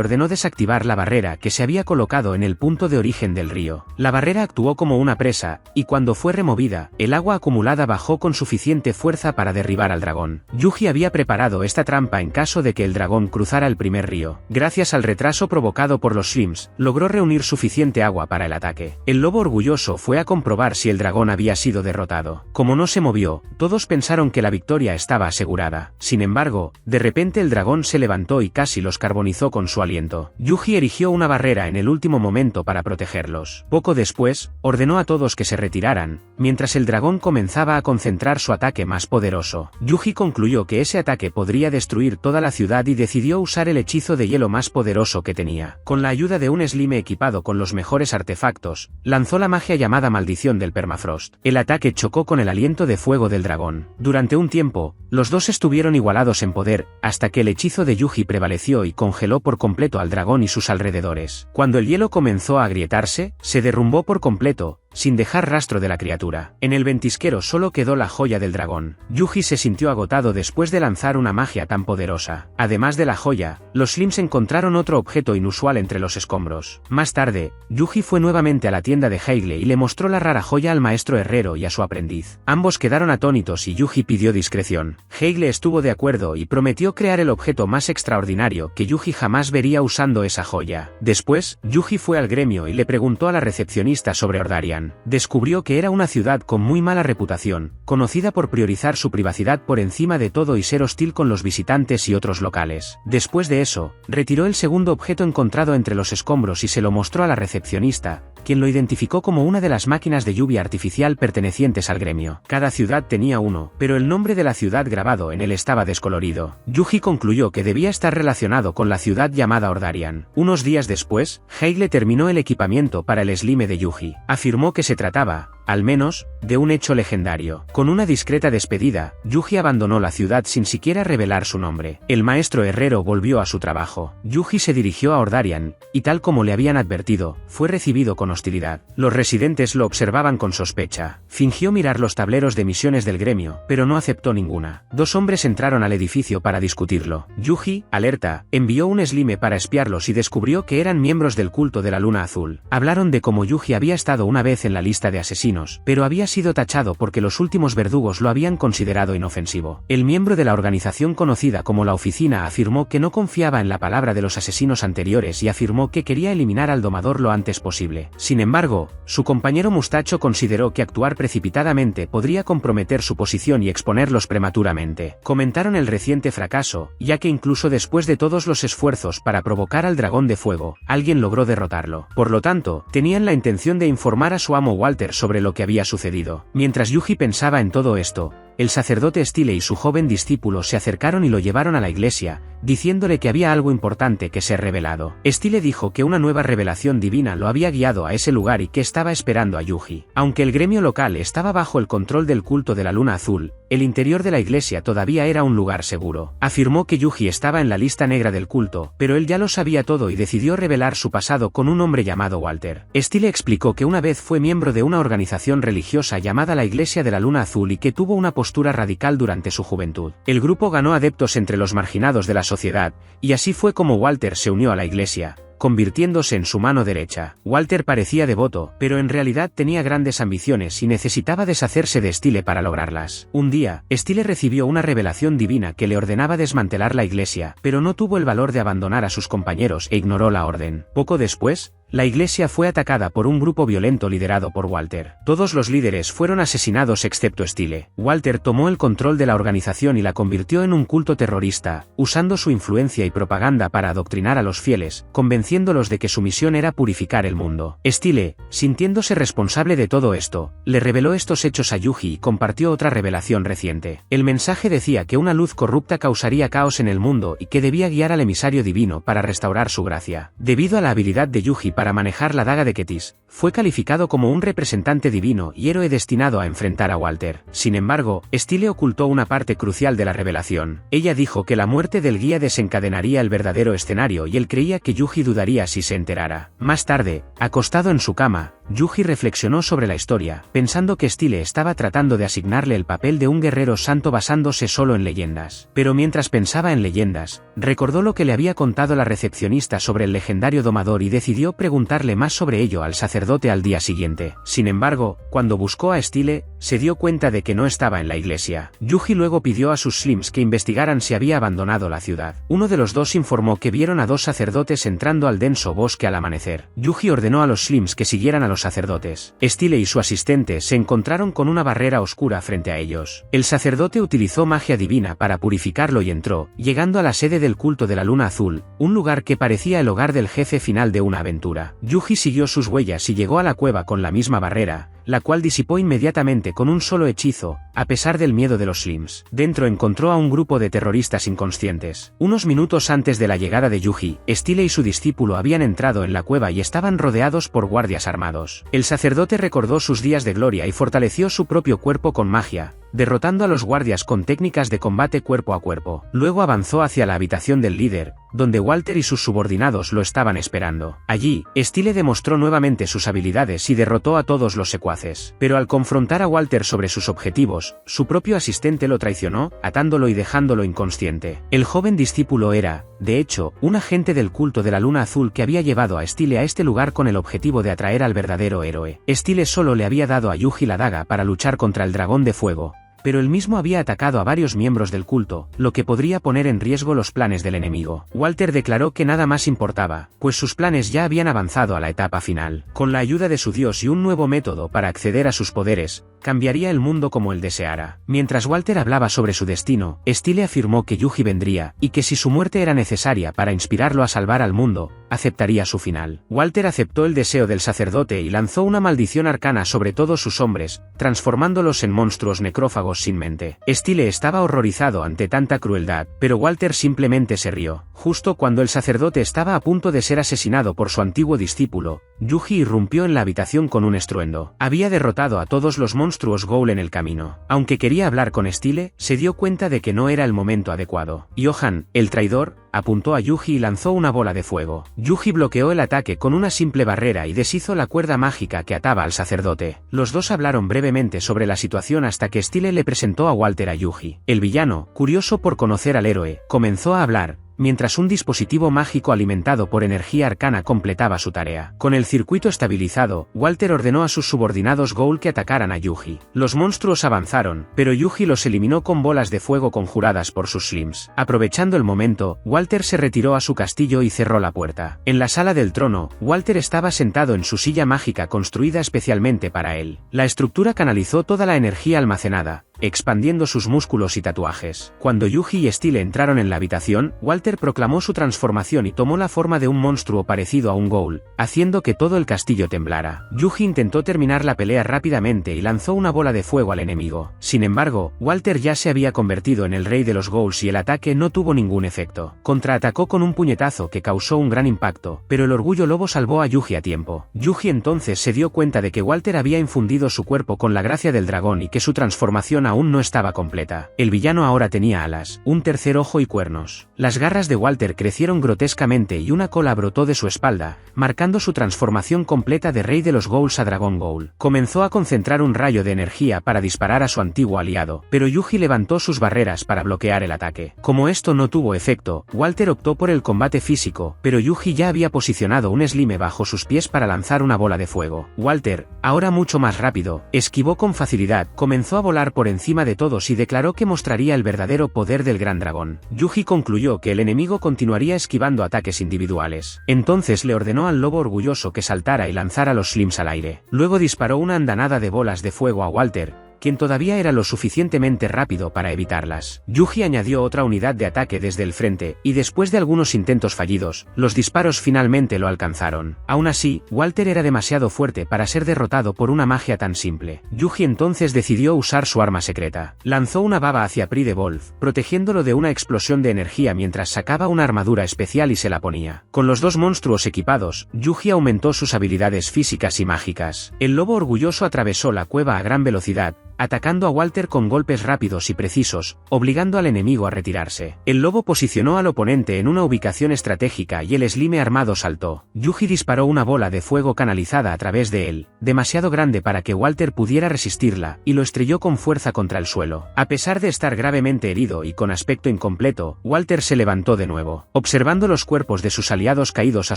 ordenó desactivar la barrera que se había colocado en el punto de origen del río. La barrera actuó como una presa, y cuando fue removida, el agua acumulada bajó con suficiente fuerza para derribar al dragón. Yuji había preparado esta trampa en caso de que el dragón cruzara el primer río. Gracias al retraso provocado por los Slims, logró reunir suficiente agua para el ataque. El lobo orgulloso fue a comprobar si el dragón había sido derrotado. Como no se movió, todos pensaron que la victoria estaba asegurada. Sin embargo, de repente el dragón se levantó y casi los carbonizó con su aliento. Yuji erigió una barrera en el último momento para protegerlos. Poco después, ordenó a todos que se retiraran, mientras el dragón comenzaba a concentrar su ataque más poderoso. Yuji concluyó que ese ataque podría destruir toda la ciudad y decidió usar el hechizo de hielo más poderoso que tenía. Con la ayuda de un Slim equipado con los mejores artefactos, lanzó la magia llamada Maldición del Permafrost. El ataque chocó con el aliento de fuego del dragón. Durante un tiempo, los dos estuvieron igualados en poder, hasta que el hechizo de Yuji prevaleció y congeló por completo al dragón y sus alrededores. Cuando el hielo comenzó a agrietarse, se derrumbó por completo, sin dejar rastro de la criatura. En el ventisquero solo quedó la joya del dragón. Yuji se sintió agotado después de lanzar una magia tan poderosa. Además de la joya, los Slims encontraron otro objeto inusual entre los escombros. Más tarde, Yuji fue nuevamente a la tienda de Heigle y le mostró la rara joya al maestro herrero y a su aprendiz. Ambos quedaron atónitos y Yuji pidió discreción. Heigle estuvo de acuerdo y prometió crear el objeto más extraordinario que Yuji jamás vería usando esa joya. Después, Yuji fue al gremio y le preguntó a la recepcionista sobre Ordarian. Descubrió que era una ciudad con muy mala reputación, conocida por priorizar su privacidad por encima de todo y ser hostil con los visitantes y otros locales. Después de eso, retiró el segundo objeto encontrado entre los escombros y se lo mostró a la recepcionista, quien lo identificó como una de las máquinas de lluvia artificial pertenecientes al gremio. Cada ciudad tenía uno, pero el nombre de la ciudad grabado en él estaba descolorido. Yuji concluyó que debía estar relacionado con la ciudad llamada Ordarian. Unos días después, Heigle terminó el equipamiento para el Slime de Yuji. Afirmó que se trataba, al menos, de un hecho legendario. Con una discreta despedida, Yuji abandonó la ciudad sin siquiera revelar su nombre. El maestro herrero volvió a su trabajo. Yuji se dirigió a Ordarian, y tal como le habían advertido, fue recibido con hostilidad. Los residentes lo observaban con sospecha. Fingió mirar los tableros de misiones del gremio, pero no aceptó ninguna. 2 hombres entraron al edificio para discutirlo. Yuji, alerta, envió un Slime para espiarlos y descubrió que eran miembros del culto de la luna azul. Hablaron de cómo Yuji había estado una vez en la lista de asesinos, asesinos, pero había sido tachado porque los últimos verdugos lo habían considerado inofensivo. El miembro de la organización conocida como la Oficina afirmó que no confiaba en la palabra de los asesinos anteriores y afirmó que quería eliminar al domador lo antes posible. Sin embargo, su compañero Mustacho consideró que actuar precipitadamente podría comprometer su posición y exponerlos prematuramente. Comentaron el reciente fracaso, ya que incluso después de todos los esfuerzos para provocar al dragón de fuego, alguien logró derrotarlo. Por lo tanto, tenían la intención de informar a su amo Walter sobre lo que había sucedido. Mientras Yuji pensaba en todo esto, el sacerdote Stile y su joven discípulo se acercaron y lo llevaron a la iglesia, diciéndole que había algo importante que ser revelado. Stile dijo que una nueva revelación divina lo había guiado a ese lugar y que estaba esperando a Yuji. Aunque el gremio local estaba bajo el control del culto de la luna azul, el interior de la iglesia todavía era un lugar seguro. Afirmó que Yuji estaba en la lista negra del culto, pero él ya lo sabía todo y decidió revelar su pasado con un hombre llamado Walter. Stile explicó que una vez fue miembro de una organización religiosa llamada la Iglesia de la Luna Azul y que tuvo una postura radical durante su juventud. El grupo ganó adeptos entre los marginados de la sociedad, y así fue como Walter se unió a la iglesia, convirtiéndose en su mano derecha. Walter parecía devoto, pero en realidad tenía grandes ambiciones y necesitaba deshacerse de Stile para lograrlas. Un día, Stile recibió una revelación divina que le ordenaba desmantelar la iglesia, pero no tuvo el valor de abandonar a sus compañeros e ignoró la orden. Poco después, la iglesia fue atacada por un grupo violento liderado por Walter. Todos los líderes fueron asesinados excepto Stile. Walter tomó el control de la organización y la convirtió en un culto terrorista, usando su influencia y propaganda para adoctrinar a los fieles, convenciéndolos de que su misión era purificar el mundo. Stile, sintiéndose responsable de todo esto, le reveló estos hechos a Yuji y compartió otra revelación reciente. El mensaje decía que una luz corrupta causaría caos en el mundo y que debía guiar al emisario divino para restaurar su gracia. Debido a la habilidad de Yuji para manejar la daga de Ketis, fue calificado como un representante divino y héroe destinado a enfrentar a Walter. Sin embargo, Stile ocultó una parte crucial de la revelación. Ella dijo que la muerte del guía desencadenaría el verdadero escenario y él creía que Yuji dudaría si se enterara. Más tarde, acostado en su cama, Yuji reflexionó sobre la historia, pensando que Stile estaba tratando de asignarle el papel de un guerrero santo basándose solo en leyendas. Pero mientras pensaba en leyendas, recordó lo que le había contado la recepcionista sobre el legendario domador y decidió preguntarle más sobre ello al sacerdote al día siguiente. Sin embargo, cuando buscó a Stile, se dio cuenta de que no estaba en la iglesia. Yuji luego pidió a sus slims que investigaran si había abandonado la ciudad. Uno de los dos informó que vieron a dos sacerdotes entrando al denso bosque al amanecer. Yuji ordenó a los slims que siguieran a los sacerdotes. Stile y su asistente se encontraron con una barrera oscura frente a ellos. El sacerdote utilizó magia divina para purificarlo y entró, llegando a la sede del culto de la Luna Azul, un lugar que parecía el hogar del jefe final de una aventura. Yuji siguió sus huellas y llegó a la cueva con la misma barrera, la cual disipó inmediatamente con un solo hechizo, a pesar del miedo de los slims. Dentro encontró a un grupo de terroristas inconscientes. Unos minutos antes de la llegada de Yuji, Stile y su discípulo habían entrado en la cueva y estaban rodeados por guardias armados. El sacerdote recordó sus días de gloria y fortaleció su propio cuerpo con magia, derrotando a los guardias con técnicas de combate cuerpo a cuerpo. Luego avanzó hacia la habitación del líder, donde Walter y sus subordinados lo estaban esperando. Allí, Stile demostró nuevamente sus habilidades y derrotó a todos los secuaces. Pero al confrontar a Walter sobre sus objetivos, su propio asistente lo traicionó, atándolo y dejándolo inconsciente. El joven discípulo era, de hecho, un agente del culto de la Luna Azul que había llevado a Stile a este lugar con el objetivo de atraer al verdadero héroe. Stile solo le había dado a Yuji la daga para luchar contra el dragón de fuego, pero él mismo había atacado a varios miembros del culto, lo que podría poner en riesgo los planes del enemigo. Walter declaró que nada más importaba, pues sus planes ya habían avanzado a la etapa final. Con la ayuda de su dios y un nuevo método para acceder a sus poderes, cambiaría el mundo como él deseara. Mientras Walter hablaba sobre su destino, Stile afirmó que Yuji vendría, y que si su muerte era necesaria para inspirarlo a salvar al mundo, aceptaría su final. Walter aceptó el deseo del sacerdote y lanzó una maldición arcana sobre todos sus hombres, transformándolos en monstruos necrófagos sin mente. Stile estaba horrorizado ante tanta crueldad, pero Walter simplemente se rió. Justo cuando el sacerdote estaba a punto de ser asesinado por su antiguo discípulo, Yuji irrumpió en la habitación con un estruendo. Había derrotado a todos los monstruos Ghoul en el camino. Aunque quería hablar con Stile, se dio cuenta de que no era el momento adecuado. Johan, el traidor, apuntó a Yuji y lanzó una bola de fuego. Yuji bloqueó el ataque con una simple barrera y deshizo la cuerda mágica que ataba al sacerdote. Los dos hablaron brevemente sobre la situación hasta que Stile le presentó a Walter a Yuji. El villano, curioso por conocer al héroe, comenzó a hablar, mientras un dispositivo mágico alimentado por energía arcana completaba su tarea. Con el circuito estabilizado, Walter ordenó a sus subordinados Ghoul que atacaran a Yuji. Los monstruos avanzaron, pero Yuji los eliminó con bolas de fuego conjuradas por sus slims. Aprovechando el momento, Walter se retiró a su castillo y cerró la puerta. En la sala del trono, Walter estaba sentado en su silla mágica construida especialmente para él. La estructura canalizó toda la energía almacenada, expandiendo sus músculos y tatuajes. Cuando Yuji y Stile entraron en la habitación, Walter proclamó su transformación y tomó la forma de un monstruo parecido a un ghoul, haciendo que todo el castillo temblara. Yuji intentó terminar la pelea rápidamente y lanzó una bola de fuego al enemigo. Sin embargo, Walter ya se había convertido en el rey de los ghouls y el ataque no tuvo ningún efecto. Contraatacó con un puñetazo que causó un gran impacto, pero el orgullo lobo salvó a Yuji a tiempo. Yuji entonces se dio cuenta de que Walter había infundido su cuerpo con la gracia del dragón y que su transformación aún no estaba completa. El villano ahora tenía alas, un tercer ojo y cuernos. Las garras de Walter crecieron grotescamente y una cola brotó de su espalda, marcando su transformación completa de rey de los ghouls a dragón ghoul. Comenzó a concentrar un rayo de energía para disparar a su antiguo aliado, pero Yuji levantó sus barreras para bloquear el ataque. Como esto no tuvo efecto, Walter optó por el combate físico, pero Yuji ya había posicionado un slime bajo sus pies para lanzar una bola de fuego. Walter, ahora mucho más rápido, esquivó con facilidad, comenzó a volar por encima de todos y declaró que mostraría el verdadero poder del gran dragón. Yuji concluyó que el enemigo continuaría esquivando ataques individuales. Entonces le ordenó al lobo orgulloso que saltara y lanzara los slims al aire. Luego disparó una andanada de bolas de fuego a Walter, quien todavía era lo suficientemente rápido para evitarlas. Yuji añadió otra unidad de ataque desde el frente, y después de algunos intentos fallidos, los disparos finalmente lo alcanzaron. Aún así, Walter era demasiado fuerte para ser derrotado por una magia tan simple. Yuji entonces decidió usar su arma secreta. Lanzó una baba hacia Pride Wolf, protegiéndolo de una explosión de energía mientras sacaba una armadura especial y se la ponía. Con los dos monstruos equipados, Yuji aumentó sus habilidades físicas y mágicas. El lobo orgulloso atravesó la cueva a gran velocidad, atacando a Walter con golpes rápidos y precisos, obligando al enemigo a retirarse. El lobo posicionó al oponente en una ubicación estratégica y el slime armado saltó. Yuji disparó una bola de fuego canalizada a través de él, demasiado grande para que Walter pudiera resistirla, y lo estrelló con fuerza contra el suelo. A pesar de estar gravemente herido y con aspecto incompleto, Walter se levantó de nuevo. Observando los cuerpos de sus aliados caídos a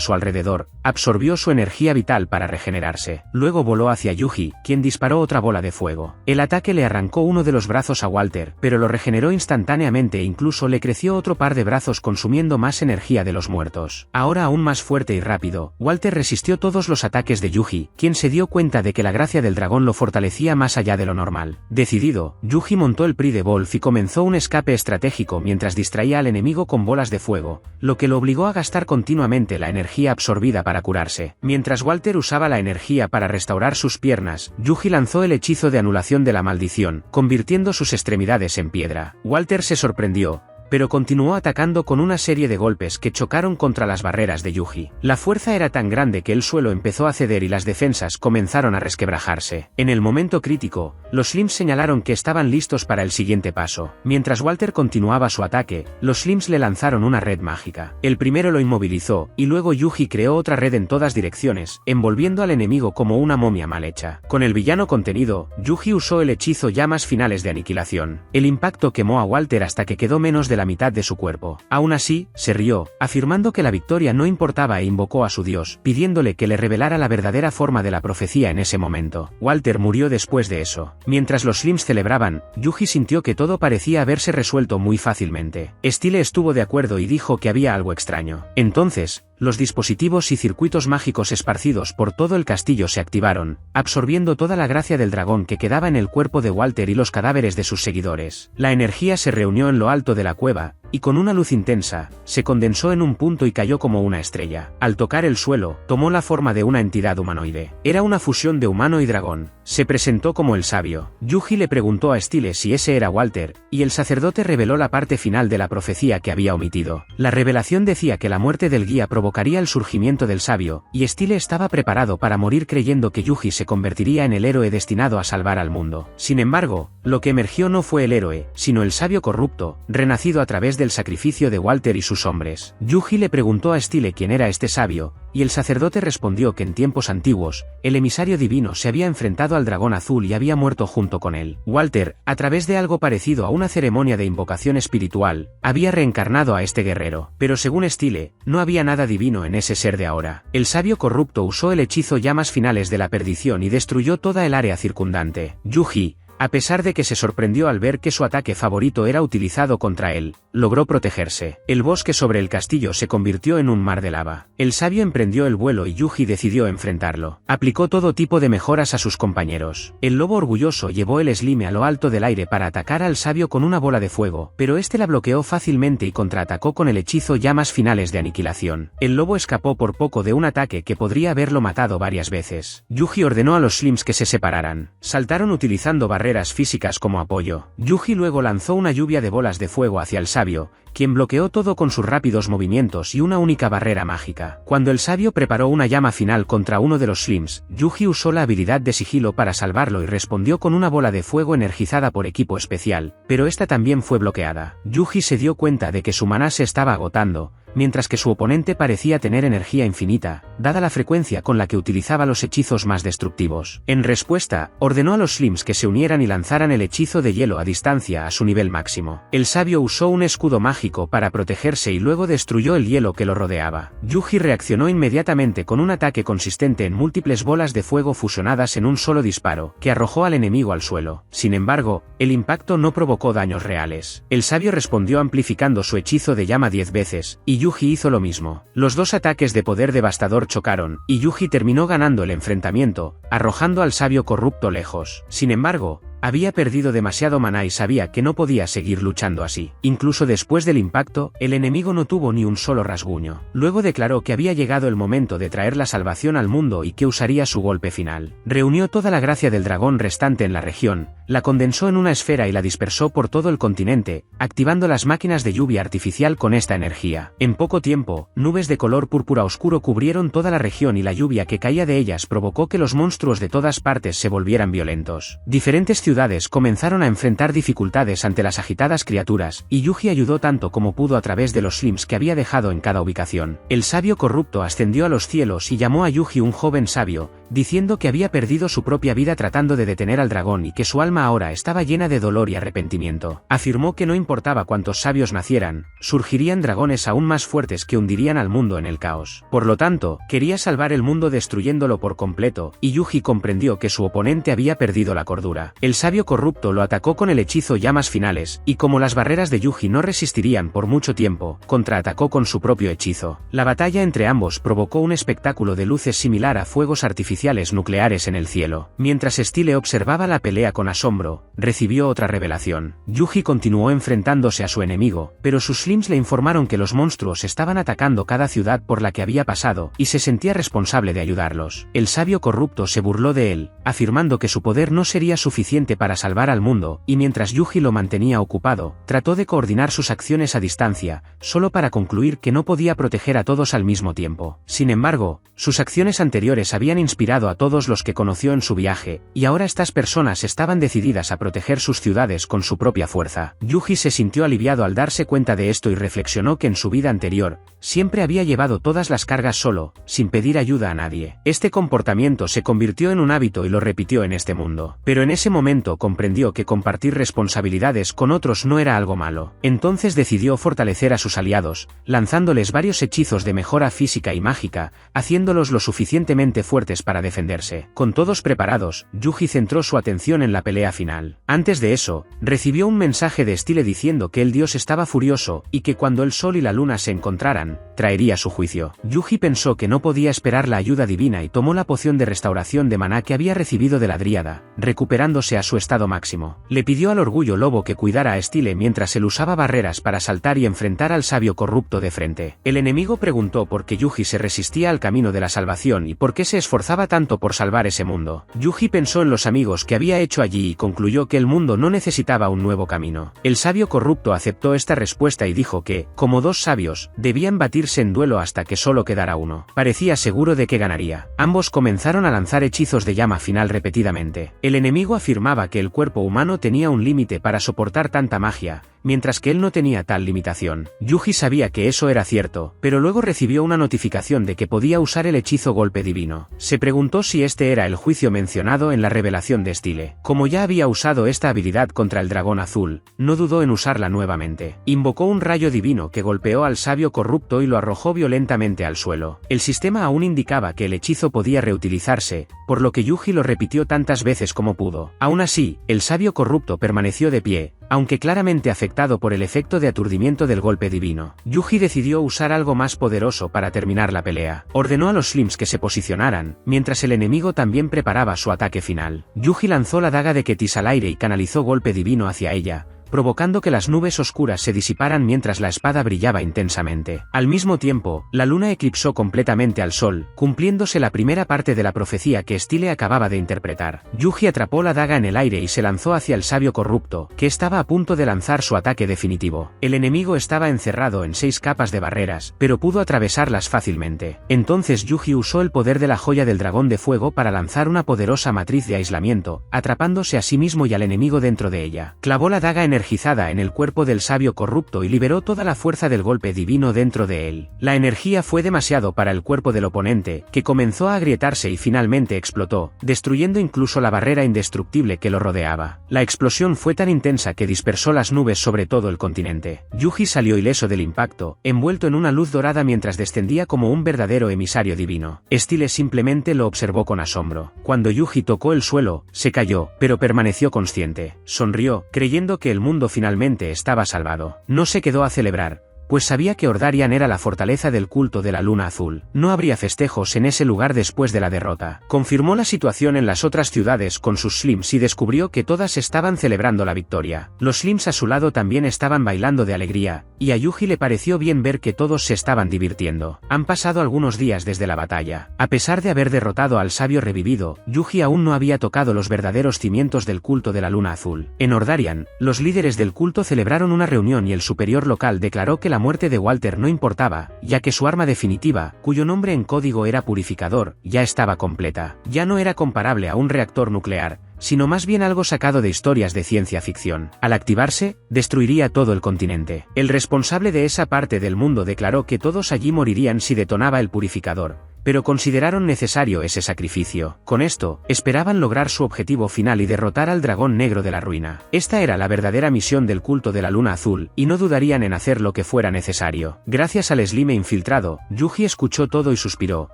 su alrededor, absorbió su energía vital para regenerarse. Luego voló hacia Yuji, quien disparó otra bola de fuego. El ataque le arrancó uno de los brazos a Walter, pero lo regeneró instantáneamente e incluso le creció otro par de brazos consumiendo más energía de los muertos. Ahora aún más fuerte y rápido, Walter resistió todos los ataques de Yuji, quien se dio cuenta de que la gracia del dragón lo fortalecía más allá de lo normal. Decidido, Yuji montó el Pride Wolf y comenzó un escape estratégico mientras distraía al enemigo con bolas de fuego, lo que lo obligó a gastar continuamente la energía absorbida para curarse. Mientras Walter usaba la energía para restaurar sus piernas, Yuji lanzó el hechizo de anulación de la maldición, convirtiendo sus extremidades en piedra. Walter se sorprendió, pero continuó atacando con una serie de golpes que chocaron contra las barreras de Yuji. La fuerza era tan grande que el suelo empezó a ceder y las defensas comenzaron a resquebrajarse. En el momento crítico, los slims señalaron que estaban listos para el siguiente paso. Mientras Walter continuaba su ataque, los slims le lanzaron una red mágica. El primero lo inmovilizó, y luego Yuji creó otra red en todas direcciones, envolviendo al enemigo como una momia mal hecha. Con el villano contenido, Yuji usó el hechizo llamas finales de aniquilación. El impacto quemó a Walter hasta que quedó menos de la mitad de su cuerpo. Aún así, se rió, afirmando que la victoria no importaba e invocó a su dios, pidiéndole que le revelara la verdadera forma de la profecía en ese momento. Walter murió después de eso. Mientras los slims celebraban, Yuji sintió que todo parecía haberse resuelto muy fácilmente. Stile estuvo de acuerdo y dijo que había algo extraño. Entonces, los dispositivos y circuitos mágicos esparcidos por todo el castillo se activaron, absorbiendo toda la gracia del dragón que quedaba en el cuerpo de Walter y los cadáveres de sus seguidores. La energía se reunió en lo alto de la cueva, y con una luz intensa, se condensó en un punto y cayó como una estrella. Al tocar el suelo, tomó la forma de una entidad humanoide. Era una fusión de humano y dragón. Se presentó como el sabio. Yuji le preguntó a Stile si ese era Walter, y el sacerdote reveló la parte final de la profecía que había omitido. La revelación decía que la muerte del guía provocaría el surgimiento del sabio, y Stile estaba preparado para morir creyendo que Yuji se convertiría en el héroe destinado a salvar al mundo. Sin embargo, lo que emergió no fue el héroe, sino el sabio corrupto, renacido a través de del sacrificio de Walter y sus hombres. Yuji le preguntó a Stile quién era este sabio, y el sacerdote respondió que en tiempos antiguos, el emisario divino se había enfrentado al dragón azul y había muerto junto con él. Walter, a través de algo parecido a una ceremonia de invocación espiritual, había reencarnado a este guerrero, pero según Stile, no había nada divino en ese ser de ahora. El sabio corrupto usó el hechizo llamas finales de la perdición y destruyó toda el área circundante. Yuji, a pesar de que se sorprendió al ver que su ataque favorito era utilizado contra él, logró protegerse. El bosque sobre el castillo se convirtió en un mar de lava. El sabio emprendió el vuelo y Yuji decidió enfrentarlo. Aplicó todo tipo de mejoras a sus compañeros. El lobo orgulloso llevó el slime a lo alto del aire para atacar al sabio con una bola de fuego, pero este la bloqueó fácilmente y contraatacó con el hechizo llamas finales de aniquilación. El lobo escapó por poco de un ataque que podría haberlo matado varias veces. Yuji ordenó a los slimes que se separaran. Saltaron utilizando barreras físicas como apoyo. Yuji luego lanzó una lluvia de bolas de fuego hacia el sabio, quien bloqueó todo con sus rápidos movimientos y una única barrera mágica. Cuando el sabio preparó una llama final contra uno de los slimes, Yuji usó la habilidad de sigilo para salvarlo y respondió con una bola de fuego energizada por equipo especial, pero esta también fue bloqueada. Yuji se dio cuenta de que su maná se estaba agotando, mientras que su oponente parecía tener energía infinita, dada la frecuencia con la que utilizaba los hechizos más destructivos. En respuesta, ordenó a los slimes que se unieran y lanzaran el hechizo de hielo a distancia a su nivel máximo. El sabio usó un escudo mágico para protegerse y luego destruyó el hielo que lo rodeaba. Yuji reaccionó inmediatamente con un ataque consistente en múltiples bolas de fuego fusionadas en un solo disparo, que arrojó al enemigo al suelo. Sin embargo, el impacto no provocó daños reales. El sabio respondió amplificando su hechizo de llama 10 veces, y Yuji hizo lo mismo. Los dos ataques de poder devastador chocaron, y Yuji terminó ganando el enfrentamiento, arrojando al sabio corrupto lejos. Sin embargo, había perdido demasiado maná y sabía que no podía seguir luchando así. Incluso después del impacto, el enemigo no tuvo ni un solo rasguño. Luego declaró que había llegado el momento de traer la salvación al mundo y que usaría su golpe final. Reunió toda la gracia del dragón restante en la región, la condensó en una esfera y la dispersó por todo el continente, activando las máquinas de lluvia artificial con esta energía. En poco tiempo, nubes de color púrpura oscuro cubrieron toda la región y la lluvia que caía de ellas provocó que los monstruos de todas partes se volvieran violentos. Diferentes ciudades comenzaron a enfrentar dificultades ante las agitadas criaturas, y Yuji ayudó tanto como pudo a través de los slimes que había dejado en cada ubicación. El sabio corrupto ascendió a los cielos y llamó a Yuji un joven sabio, diciendo que había perdido su propia vida tratando de detener al dragón y que su alma ahora estaba llena de dolor y arrepentimiento. Afirmó que no importaba cuántos sabios nacieran, surgirían dragones aún más fuertes que hundirían al mundo en el caos. Por lo tanto, quería salvar el mundo destruyéndolo por completo, y Yuji comprendió que su oponente había perdido la cordura. El sabio corrupto lo atacó con el hechizo llamas finales, y como las barreras de Yuji no resistirían por mucho tiempo, contraatacó con su propio hechizo. La batalla entre ambos provocó un espectáculo de luces similar a fuegos artificiales nucleares en el cielo. Mientras Stile observaba la pelea con asombro, recibió otra revelación. Yuji continuó enfrentándose a su enemigo, pero sus slimes le informaron que los monstruos estaban atacando cada ciudad por la que había pasado, y se sentía responsable de ayudarlos. El sabio corrupto se burló de él, afirmando que su poder no sería suficiente para salvar al mundo, y mientras Yuji lo mantenía ocupado, trató de coordinar sus acciones a distancia, solo para concluir que no podía proteger a todos al mismo tiempo. Sin embargo, sus acciones anteriores habían inspirado a todos los que conoció en su viaje, y ahora estas personas estaban decididas a proteger sus ciudades con su propia fuerza. Yuji se sintió aliviado al darse cuenta de esto y reflexionó que en su vida anterior, siempre había llevado todas las cargas solo, sin pedir ayuda a nadie. Este comportamiento se convirtió en un hábito y lo repitió en este mundo. Pero en ese momento comprendió que compartir responsabilidades con otros no era algo malo. Entonces decidió fortalecer a sus aliados, lanzándoles varios hechizos de mejora física y mágica, haciéndolos lo suficientemente fuertes para defenderse. Con todos preparados, Yuji centró su atención en la pelea final. Antes de eso, recibió un mensaje de Stile diciendo que el dios estaba furioso, y que cuando el sol y la luna se encontraran, traería su juicio. Yuji pensó que no podía esperar la ayuda divina y tomó la poción de restauración de maná que había recibido de la dríada, recuperándose a su estado máximo. Le pidió al orgullo lobo que cuidara a Stile mientras él usaba barreras para saltar y enfrentar al sabio corrupto de frente. El enemigo preguntó por qué Yuji se resistía al camino de la salvación y por qué se esforzaba tanto por salvar ese mundo. Yuji pensó en los amigos que había hecho allí y concluyó que el mundo no necesitaba un nuevo camino. El sabio corrupto aceptó esta respuesta y dijo que, como dos sabios, debían batirse en duelo hasta que solo quedara uno. Parecía seguro de que ganaría. Ambos comenzaron a lanzar hechizos de llama final repetidamente. El enemigo afirmaba que el cuerpo humano tenía un límite para soportar tanta magia, mientras que él no tenía tal limitación. Yuji sabía que eso era cierto, pero luego recibió una notificación de que podía usar el hechizo golpe divino. Se preguntó si este era el juicio mencionado en la revelación de Stile. Como ya había usado esta habilidad contra el dragón azul, no dudó en usarla nuevamente. Invocó un rayo divino que golpeó al sabio corrupto y lo arrojó violentamente al suelo. El sistema aún indicaba que el hechizo podía reutilizarse, por lo que Yuji lo repitió tantas veces como pudo. Aún así, el sabio corrupto permaneció de pie, aunque claramente afectado por el efecto de aturdimiento del golpe divino. Yuji decidió usar algo más poderoso para terminar la pelea. Ordenó a los Slims que se posicionaran, mientras el enemigo también preparaba su ataque final. Yuji lanzó la daga de Ketis al aire y canalizó golpe divino hacia ella, provocando que las nubes oscuras se disiparan mientras la espada brillaba intensamente. Al mismo tiempo, la luna eclipsó completamente al sol, cumpliéndose la primera parte de la profecía que Stile acababa de interpretar. Yuji atrapó la daga en el aire y se lanzó hacia el sabio corrupto, que estaba a punto de lanzar su ataque definitivo. El enemigo estaba encerrado en 6 capas de barreras, pero pudo atravesarlas fácilmente. Entonces Yuji usó el poder de la joya del dragón de fuego para lanzar una poderosa matriz de aislamiento, atrapándose a sí mismo y al enemigo dentro de ella. Clavó la daga energizada en el cuerpo del sabio corrupto y liberó toda la fuerza del golpe divino dentro de él. La energía fue demasiado para el cuerpo del oponente, que comenzó a agrietarse y finalmente explotó, destruyendo incluso la barrera indestructible que lo rodeaba. La explosión fue tan intensa que dispersó las nubes sobre todo el continente. Yuji salió ileso del impacto, envuelto en una luz dorada mientras descendía como un verdadero emisario divino. Stile simplemente lo observó con asombro. Cuando Yuji tocó el suelo, se cayó, pero permaneció consciente. Sonrió, creyendo que el mundo finalmente estaba salvado. No se quedó a celebrar, pues sabía que Ordarian era la fortaleza del culto de la luna azul. No habría festejos en ese lugar después de la derrota. Confirmó la situación en las otras ciudades con sus Slims y descubrió que todas estaban celebrando la victoria. Los Slims a su lado también estaban bailando de alegría, y a Yuji le pareció bien ver que todos se estaban divirtiendo. Han pasado algunos días desde la batalla. A pesar de haber derrotado al sabio revivido, Yuji aún no había tocado los verdaderos cimientos del culto de la luna azul. En Ordarian, los líderes del culto celebraron una reunión y el superior local declaró que la muerte de Walter no importaba, ya que su arma definitiva, cuyo nombre en código era Purificador, ya estaba completa. Ya no era comparable a un reactor nuclear, sino más bien algo sacado de historias de ciencia ficción. Al activarse, destruiría todo el continente. El responsable de esa parte del mundo declaró que todos allí morirían si detonaba el purificador, pero consideraron necesario ese sacrificio. Con esto, esperaban lograr su objetivo final y derrotar al dragón negro de la ruina. Esta era la verdadera misión del culto de la luna azul, y no dudarían en hacer lo que fuera necesario. Gracias al Slime infiltrado, Yuji escuchó todo y suspiró,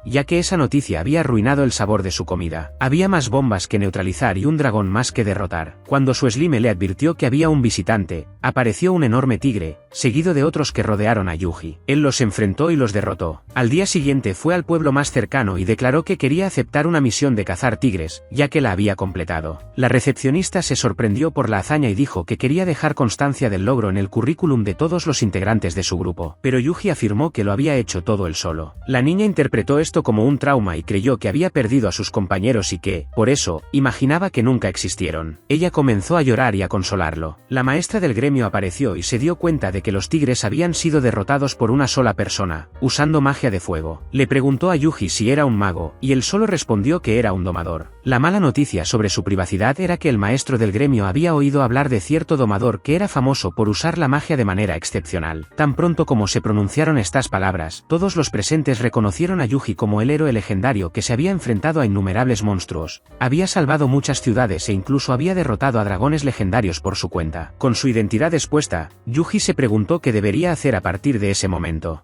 ya que esa noticia había arruinado el sabor de su comida. Había más bombas que neutralizar y un dragón más que derrotar. Cuando su Slime le advirtió que había un visitante, apareció un enorme tigre, seguido de otros que rodearon a Yuji. Él los enfrentó y los derrotó. Al día siguiente fue al pueblo más cercano y declaró que quería aceptar una misión de cazar tigres, ya que la había completado. La recepcionista se sorprendió por la hazaña y dijo que quería dejar constancia del logro en el currículum de todos los integrantes de su grupo, pero Yuji afirmó que lo había hecho todo él solo. La niña interpretó esto como un trauma y creyó que había perdido a sus compañeros y que, por eso, imaginaba que nunca existieron. Ella comenzó a llorar y a consolarlo. La maestra del gremio apareció y se dio cuenta de que los tigres habían sido derrotados por una sola persona, usando magia de fuego. Le preguntó a Yuji si era un mago, y él solo respondió que era un domador. La mala noticia sobre su privacidad era que el maestro del gremio había oído hablar de cierto domador que era famoso por usar la magia de manera excepcional. Tan pronto como se pronunciaron estas palabras, todos los presentes reconocieron a Yuji como el héroe legendario que se había enfrentado a innumerables monstruos, había salvado muchas ciudades e incluso había derrotado a dragones legendarios por su cuenta. Con su identidad expuesta, Yuji se preguntó qué debería hacer a partir de ese momento.